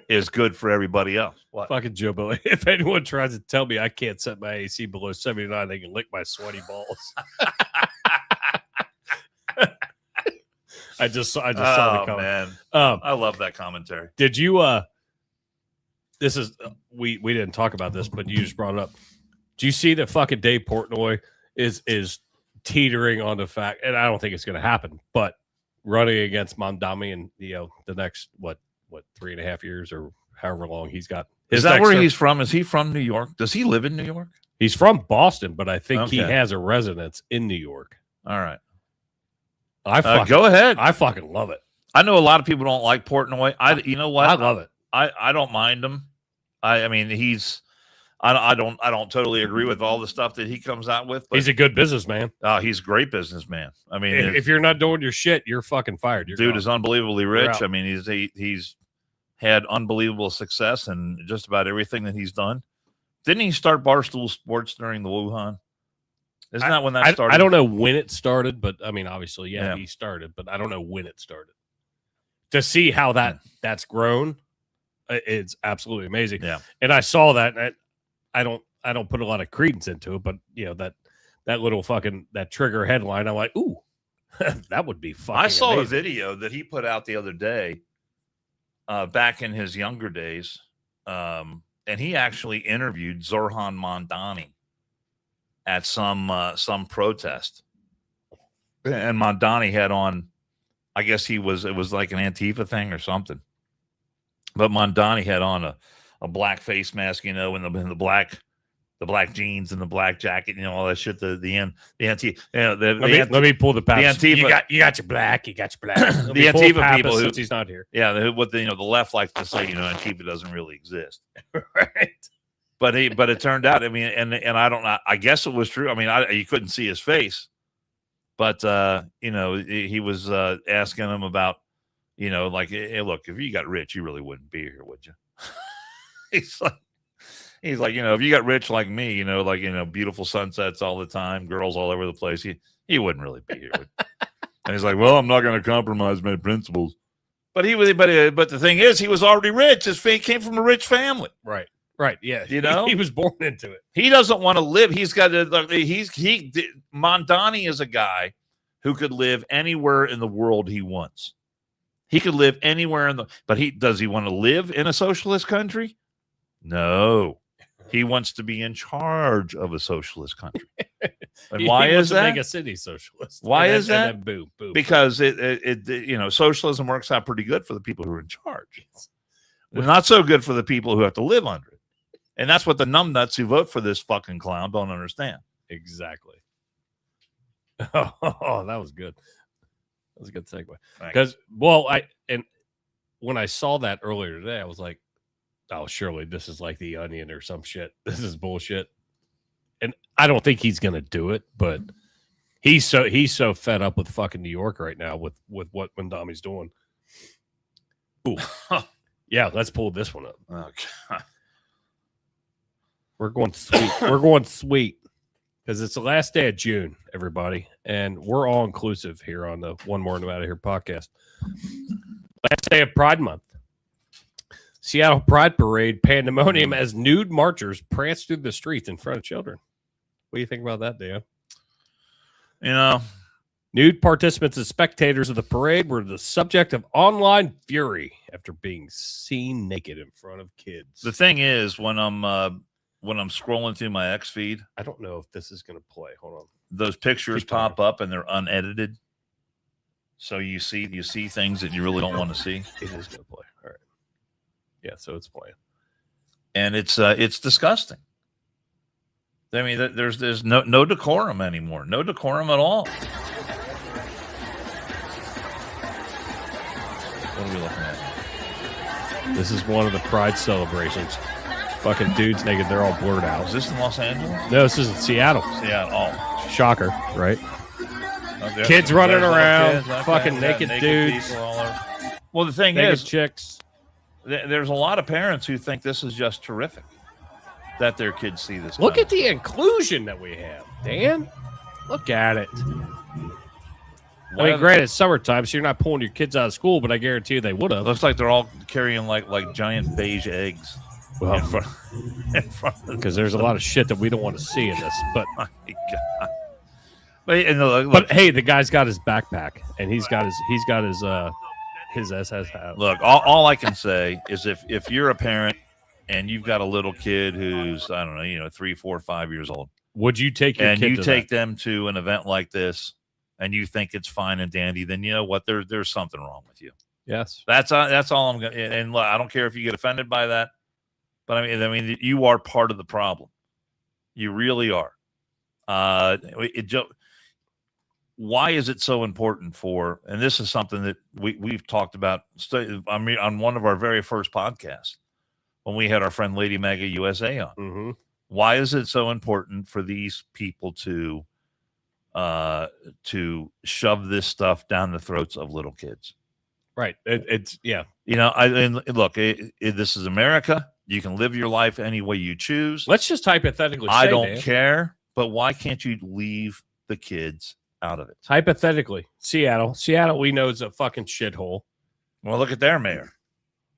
is good for everybody else. What? Fucking Joe Billy. If anyone tries to tell me I can't set my AC below 79, they can lick my sweaty balls. I just saw the comment. Man. I love that commentary. Did you this is we didn't talk about this, but you just brought it up. Do you see that fucking Dave Portnoy is teetering on the fact, and I don't think it's going to happen, but running against Mondami and the next what 3.5 years or however long he's got. Is that where he's from? Is he from New York? Does he live in New York? He's from Boston, but I think he has a residence in New York. All right. Go ahead. I fucking love it. I know a lot of people don't like Portnoy. You know what? I love it. I don't mind him. I mean, I don't totally agree with all the stuff that he comes out with. But he's a good businessman. He's a great businessman. I mean, if you're not doing your shit, you're fucking fired. Dude is unbelievably rich. I mean, he's had unbelievable success in just about everything that he's done. Didn't he start Barstool Sports during the Wuhan? Isn't that when that started? I don't know when it started, but I mean, obviously, Yeah. he started, but I don't know when it started. To see how that's grown, it's absolutely amazing. Yeah. And I saw that, and I don't put a lot of credence into it, but you know that little fucking that trigger headline, I'm like, ooh, that would be fucking. I saw amazing. a video that he put out the other day, back in his younger days, and he actually interviewed Zoran Mondani at some protest, and Mondani had on, I guess it was like an Antifa thing or something, but Mondani had on a black face mask, you know, and the black jeans and the black jacket, you know, all that shit. The Antifa, you know, let me pull the pass. Antifa, you got your black. The Antifa people since he's not here. Yeah, the left likes to say, you know, Antifa doesn't really exist, Right. but it turned out, I mean, and I don't know, I guess it was true. I mean, you couldn't see his face, but you know, he was asking him about, you know, like, hey, look, if you got rich, you really wouldn't be here, would you? He's like, you know, if you got rich like me, you know, like, you know, beautiful sunsets all the time, girls all over the place, you wouldn't really be here. And he's like, well, I'm not going to compromise my principles. But but the thing is, he was already rich. He came from a rich family. Right. Yeah. You know, he was born into it. He doesn't want to live. He's got to. Mondani is a guy who could live anywhere in the world he wants. He could live anywhere but does he want to live in a socialist country? No. He wants to be in charge of a socialist country. And why is that? Make a city socialist. Why is that? And then boom. Because it you know, socialism works out pretty good for the people who are in charge. Not so good for the people who have to live under it. And that's what the numbnuts who vote for this fucking clown don't understand. Exactly. Oh, that was good. That was a good segue. Because when I saw that earlier today, I was like, oh, surely this is like The Onion or some shit. This is bullshit. And I don't think he's gonna do it, but he's so fed up with fucking New York right now with what Mondami's doing. Ooh. Yeah, let's pull this one up. Okay. We're going sweet. Because it's the last day of June, everybody. And we're all inclusive here on the One More Out of Here podcast. Last day of Pride Month. Seattle Pride Parade pandemonium as nude marchers prance through the streets in front of children. What do you think about that, Dan? You know, nude participants and spectators of the parade were the subject of online fury after being seen naked in front of kids. The thing is, when I'm scrolling through my X feed, I don't know if this is going to play. Hold on. Those pictures pop up and they're unedited. So you see things that you really don't want to see. It is going to play. All right. Yeah, so it's playing. And it's disgusting. I mean, there's no decorum anymore. No decorum at all. What are we looking at? This is one of the Pride celebrations. Fucking dudes naked. They're all blurred out. Is this in Los Angeles? No, this is in Seattle. Seattle. Oh. Shocker, right? Okay. Kids running around. Kids, okay. Fucking naked dudes. Well, the thing naked is, chicks. There's a lot of parents who think this is just terrific that their kids see this. Look at the inclusion that we have, Dan. Look at it. I mean, granted, it's summertime, so you're not pulling your kids out of school, but I guarantee you they would have. Looks like they're all carrying like giant beige eggs. Well, in front because there's a lot of shit that we don't want to see in this. But my God. But hey, the guy's got his backpack and he's got his SS hat. Look, all I can say is if you're a parent and you've got a little kid who's, I don't know, 3, 4, 5 years old, would you take your and kid you to take that? them to an event like this and you think it's fine and dandy, then you know what? There's something wrong with you. Yes, that's all I'm gonna. And look, I don't care if you get offended by that, but I mean, you are part of the problem. You really are. Why is it so important for? And this is something that we've talked about. I mean, on one of our very first podcasts when we had our friend Lady Mega USA on. Mm-hmm. Why is it so important for these people to shove this stuff down the throats of little kids? Right. It's yeah. Look, this is America. You can live your life any way you choose. Let's just hypothetically say, I don't care. But why can't you leave the kids out of it? Hypothetically, Seattle, we know is a fucking shithole. Well, look at their mayor.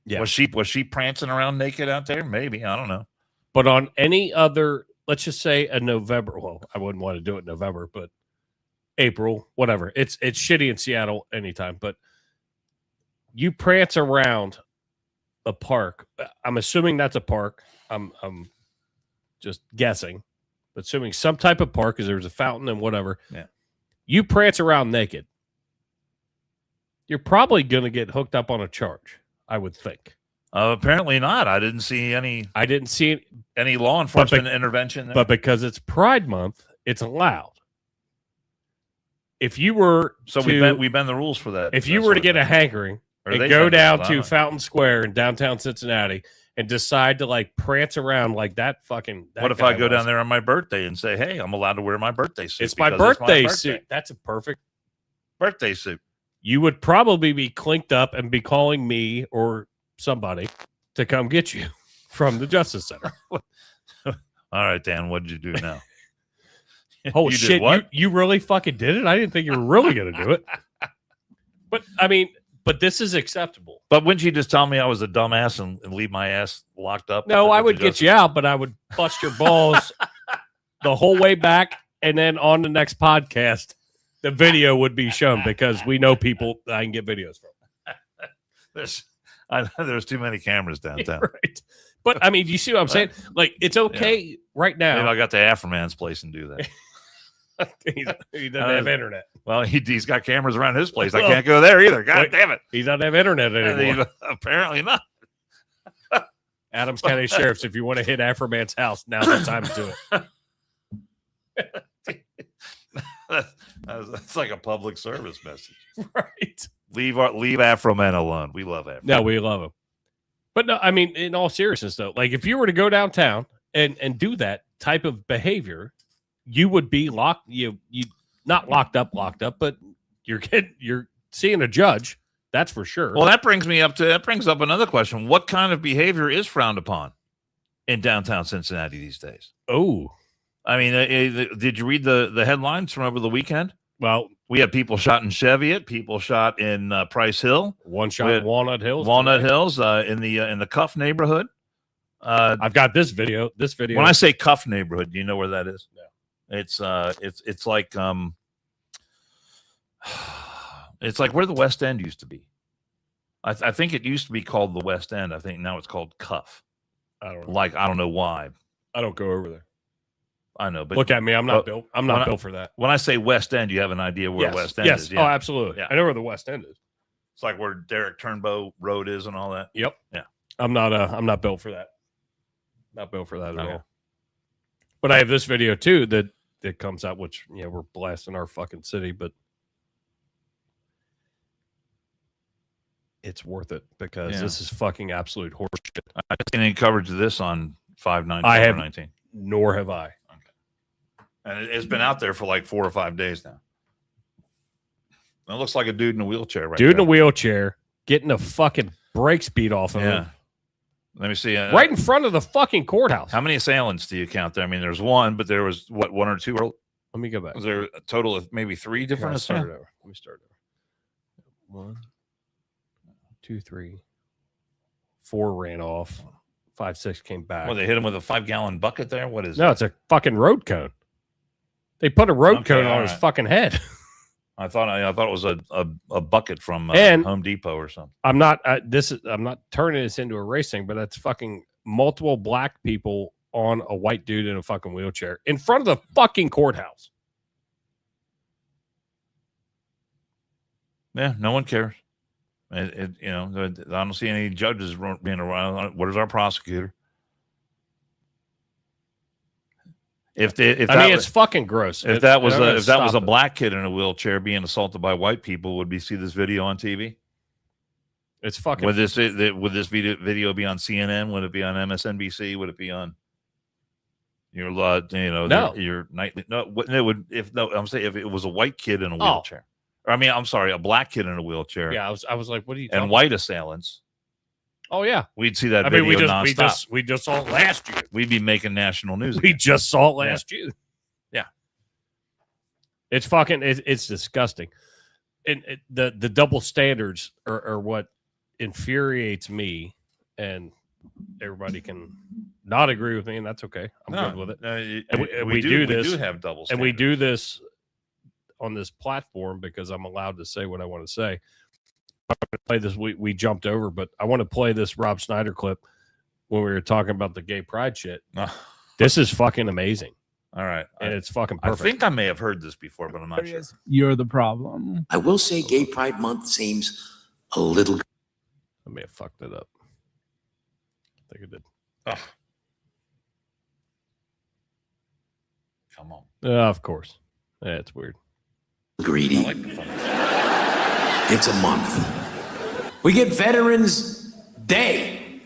Yeah. Was she prancing around naked out there? Maybe. I don't know. But on any other, let's just say a November. Well, I wouldn't want to do it in November, but April, whatever. It's shitty in Seattle anytime. But you prance around a park. I'm assuming that's a park. I'm just guessing, but assuming some type of park because there's a fountain and whatever. Yeah. You prance around naked. You're probably going to get hooked up on a charge, I would think. Apparently not. I didn't see any law enforcement intervention there. But because it's Pride Month, it's allowed. If you were we bend the rules for that. If you were to get a hankering and go down to Fountain Square in downtown Cincinnati and decide to like prance around like that fucking. What if I go down there on my birthday and say, "Hey, I'm allowed to wear my birthday suit"? It's my birthday suit. That's a perfect birthday suit. You would probably be clinked up and be calling me or somebody to come get you from the Justice Center. All right, Dan, what did you do now? Oh, shit. You really fucking did it? I didn't think you were really going to do it. But, I mean, this is acceptable. But wouldn't you just tell me I was a dumbass and leave my ass locked up? No, I would get you out, but I would bust your balls the whole way back. And then on the next podcast, the video would be shown because we know people I can get videos from. There's too many cameras downtown. Right. But, I mean, you see what I'm saying? Like, it's okay right now. Maybe I got to Afroman's place and do that. He doesn't have internet. Well, he's got cameras around his place. I can't go there either. God damn it. He doesn't have internet anymore. Apparently not. Adams County Sheriffs, if you want to hit Afroman's house, now's the time to do it. That's like a public service message. Right. Leave Afroman alone. We love Afro. No, we love him. But no, I mean, in all seriousness, though, like if you were to go downtown and do that type of behavior, you would be locked. You not locked up, but you're seeing a judge. That's for sure. Well, that brings up another question. What kind of behavior is frowned upon in downtown Cincinnati these days? Oh, I mean, did you read the headlines from over the weekend? Well, we had people shot in Cheviot, people shot in Price Hill, one shot in Walnut Hills, in the Cuff neighborhood. I've got this video. When I say Cuff neighborhood, do you know where that is? No. It's like it's like where the West End used to be. I think it used to be called the West End. I think now it's called Cuff. I don't know why. I don't go over there. I know, but look at me. I'm not built. I'm not built for that. When I say West End, you have an idea where West End is. Yeah. Oh, absolutely. Yeah. I know where the West End is. It's like where Derek Turnbow Road is and all that. Yep. Yeah. I'm not built for that. Not built for that at all. But I have this video too that comes out, which we're blasting our fucking city, but it's worth it because this is fucking absolute horseshit. I haven't seen any coverage of this on 5/9/19. I have, nor have I. And it's been out there for like 4 or 5 days now. It looks like a dude in a wheelchair right Dude in a wheelchair getting the fucking brakes beat off of him. Let me see. Right in front of the fucking courthouse. How many assailants do you count there? I mean, there's one, but there was, one or two? Let me go back. Was there a total of maybe 3 different assailants? Let me start over. 1, 2, 3, 4 ran off. 5, 6 came back. Well, they hit him with a 5-gallon bucket there? What is No, it's a fucking road cone. They put a road cone on his fucking head. I thought it was a bucket from Home Depot or something. I'm not turning this into a racing, but that's fucking multiple black people on a white dude in a fucking wheelchair in front of the fucking courthouse. Yeah, no one cares. I don't see any judges being around. What is our prosecutor? It's fucking gross. If that was a black kid in a wheelchair being assaulted by white people, would we see this video on TV? It's fucking. Would this video be on CNN? Would it be on MSNBC? Would it be on your your nightly? No, it would. I'm saying if it was a white kid in a wheelchair. I mean, I'm sorry, a black kid in a wheelchair. Yeah, I was like, what are you talking and white assailants. Oh yeah, we'd see that video nonstop. We just saw it last year. We'd be making national news. We just saw it last year. It's disgusting. And the double standards are what infuriates me, and everybody can not agree with me, and that's okay. I'm good with it. We do have double standards. And we do this on this platform because I'm allowed to say what I want to say. I'm going to play this. We jumped over, but I want to play this Rob Schneider clip when we were talking about the gay pride shit. This is fucking amazing. All right. And it's fucking perfect. I think I may have heard this before, but I'm not sure. You're the problem. I will say Gay Pride Month seems a little... I may have fucked it up. I think I did. Oh. Come on. Of course. Yeah, it's weird. Greedy. I like the fun. It's a month. We get Veterans Day.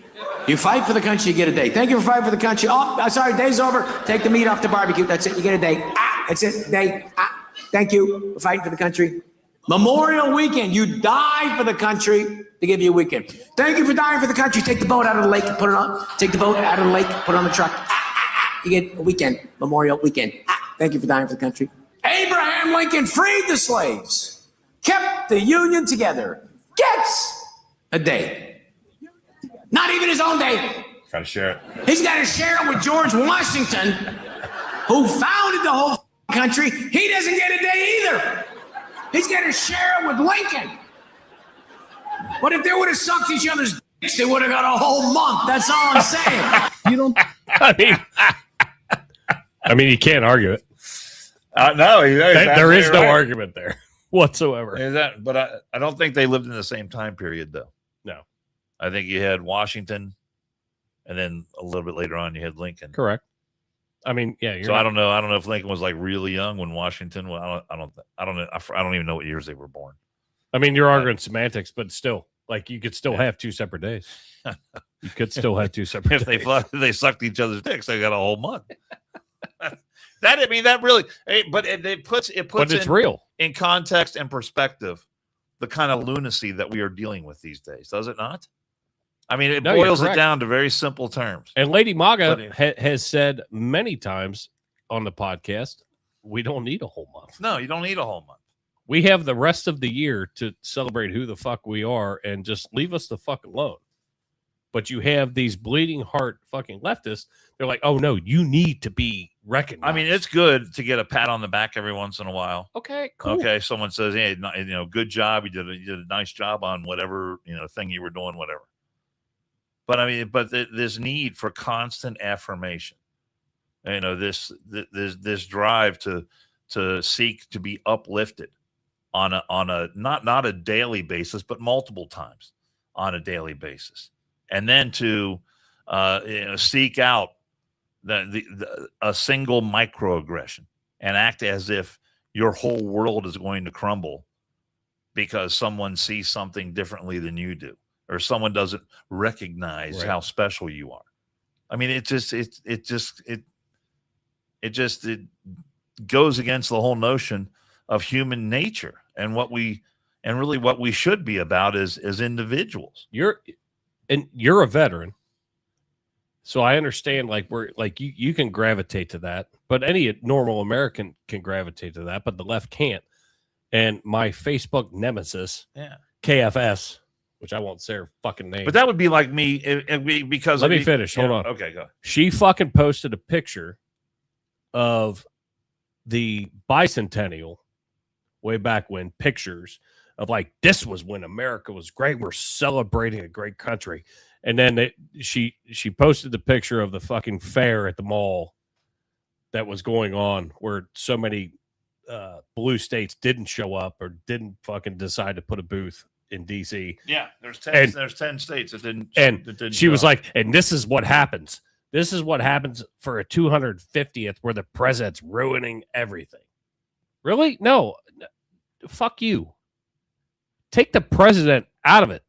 You fight for the country, you get a day. Thank you for fighting for the country. Oh, sorry, day's over. Take the meat off the barbecue. That's it. You get a day. That's it. Day. Thank you for fighting for the country. Memorial Weekend. You die for the country. They give you a weekend. Thank you for dying for the country. Take the boat out of the lake and put it on. Take the boat out of the lake, put it on the truck. You get a weekend. Memorial Weekend. Thank you for dying for the country. Abraham Lincoln freed the slaves, kept the Union together, gets a day. Not even his own day. Gotta share it. He's got to share it with George Washington, who founded the whole country. He doesn't get a day either. He's got to share it with Lincoln. But if they would have sucked each other's dicks, they would have got a whole month. That's all I'm saying. You don't. I mean, you can't argue it. No, There is no argument there whatsoever. Is that? But I don't think they lived in the same time period, though. No. I think you had Washington, and then a little bit later on, you had Lincoln. Correct. I mean, yeah. So I don't know. I don't know if Lincoln was like really young when Washington. Well, I don't know. I don't even know what years they were born. I mean, you're arguing semantics, but still, like, you could still have 2 separate days. You could still have 2 separate days. If they sucked each other's dicks, they got a whole month. That really, but it puts but it's real in context and perspective, the kind of lunacy that we are dealing with these days, does it not? I mean, it boils it down to very simple terms. And Lady Maga has said many times on the podcast, we don't need a whole month. No, you don't need a whole month. We have the rest of the year to celebrate who the fuck we are and just leave us the fuck alone. But you have these bleeding heart fucking leftists. They're like, oh, no, you need to be recognized. I mean, it's good to get a pat on the back every once in a while. Okay, cool. Okay, someone says, hey, good job. You did a nice job on whatever, thing you were doing, whatever. But I mean, this need for constant affirmation, this drive to seek to be uplifted on a not a daily basis, but multiple times on a daily basis, and then to seek out a single microaggression and act as if your whole world is going to crumble because someone sees something differently than you do, or someone doesn't recognize how special you are. I mean, it goes against the whole notion of human nature and what we should be about as individuals. You're a veteran, so I understand. Like you can gravitate to that, but any normal American can gravitate to that, but the left can't. And my Facebook nemesis, KFS, which I won't say her fucking name, but that would be like me because let me finish. Hold on. Okay, go. She fucking posted a picture of the bicentennial way back when, pictures of like, this was when America was great. We're celebrating a great country. And then she posted the picture of the fucking fair at the mall that was going on where so many blue states didn't show up or didn't fucking decide to put a booth in DC. Yeah, there's 10 states that didn't. And she was like, and this is what happens. This is what happens for a 250th where the president's ruining everything. Really? No. Fuck you. Take the president out of it.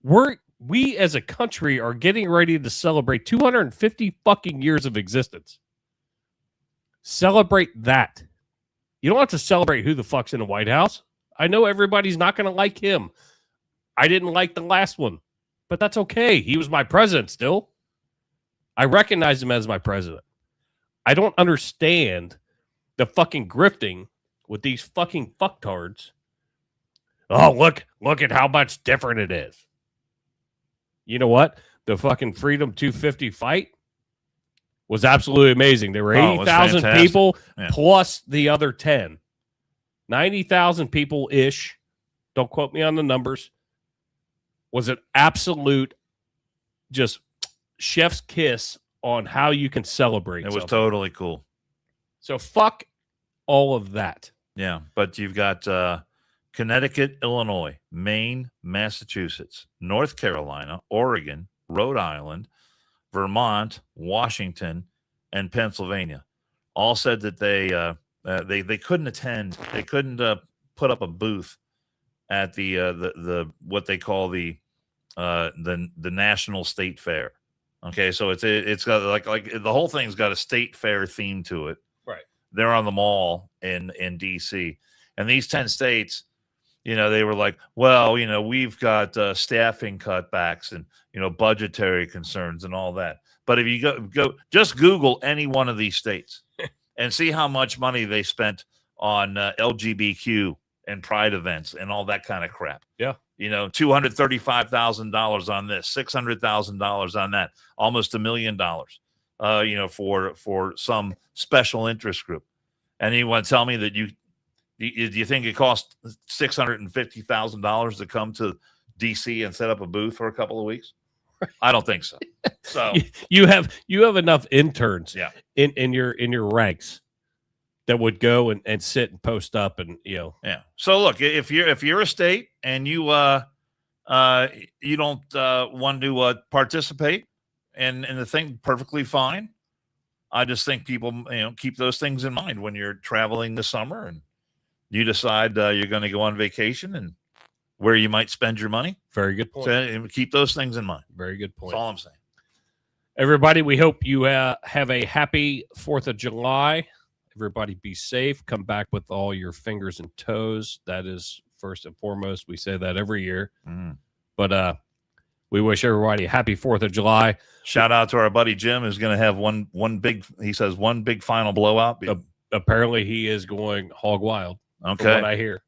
We as a country are getting ready to celebrate 250 fucking years of existence. Celebrate that. You don't have to celebrate who the fuck's in the White House. I know everybody's not going to like him. I didn't like the last one, but that's okay. He was my president still. I recognize him as my president. I don't understand the fucking grifting with these fucking fucktards. Oh, look at how much different it is. You know what? The fucking Freedom 250 fight was absolutely amazing. There were Oh, it was 80,000 fantastic. people Yeah. plus the other 10. 90,000 people-ish. Don't quote me on the numbers. Was an absolute just chef's kiss on how you can celebrate. It was something. totally cool. So fuck all of that. Yeah, but you've got Connecticut, Illinois, Maine, Massachusetts, North Carolina, Oregon, Rhode Island, Vermont, Washington, and Pennsylvania. All said that they couldn't attend. They couldn't put up a booth at the what they call the National State Fair. Okay, so it's got like the whole thing's got a state fair theme to it. Right. They're on the mall in DC, and these 10 states, they were like, well, we've got staffing cutbacks and budgetary concerns and all that. But if you go just Google any one of these states and see how much money they spent on LGBTQ and pride events and all that kind of crap. Yeah. $235,000 on this, $600,000 on that, almost $1 million. For some special interest group. And you want to tell me that do you think it cost $650,000 to come to DC and set up a booth for a couple of weeks? I don't think so. So you have enough interns Yeah. in your ranks that would go and sit and post up and yeah. So look, if you're a state and you don't want to participate in the thing, perfectly fine. I just think people keep those things in mind when you're traveling this summer and you decide you're going to go on vacation and where you might spend your money. very good point. So keep those things in mind. Very good point. That's all I'm saying. Everybody, we hope you have a happy 4th of July. Everybody be safe. Come back with all your fingers and toes. That is first and foremost. We say that every year. Mm. But we wish everybody a happy 4th of July. Shout out to our buddy Jim, who's going to have one big final blowout. Apparently, he is going hog wild. From Okay. what I hear.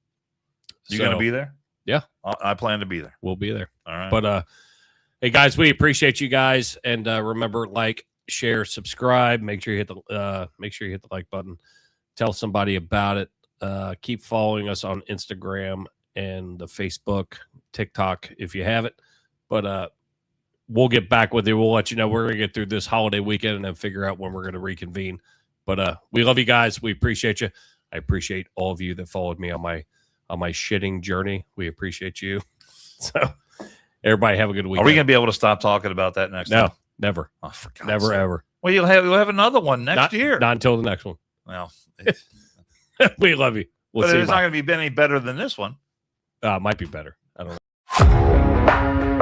You going to be there? Yeah. I plan to be there. We'll be there. All right. But hey guys, we appreciate you guys, and remember, like, share, subscribe. Make sure you hit the like button. Tell somebody about it. Keep following us on Instagram and the Facebook, TikTok if you have it. But we'll get back with you. We'll let you know. We're gonna get through this holiday weekend and then figure out when we're gonna reconvene. But we love you guys. We appreciate you. I appreciate all of you that followed me on my shitting journey. We appreciate you. So everybody have a good weekend. Are we going to be able to stop talking about that next time? No, never. Oh, for God's Never, sake. ever. Well, you'll have another one next year. Not until the next one. Well, We love you. We'll but see you. it's not going to be any better than this one. Might be better. I don't know.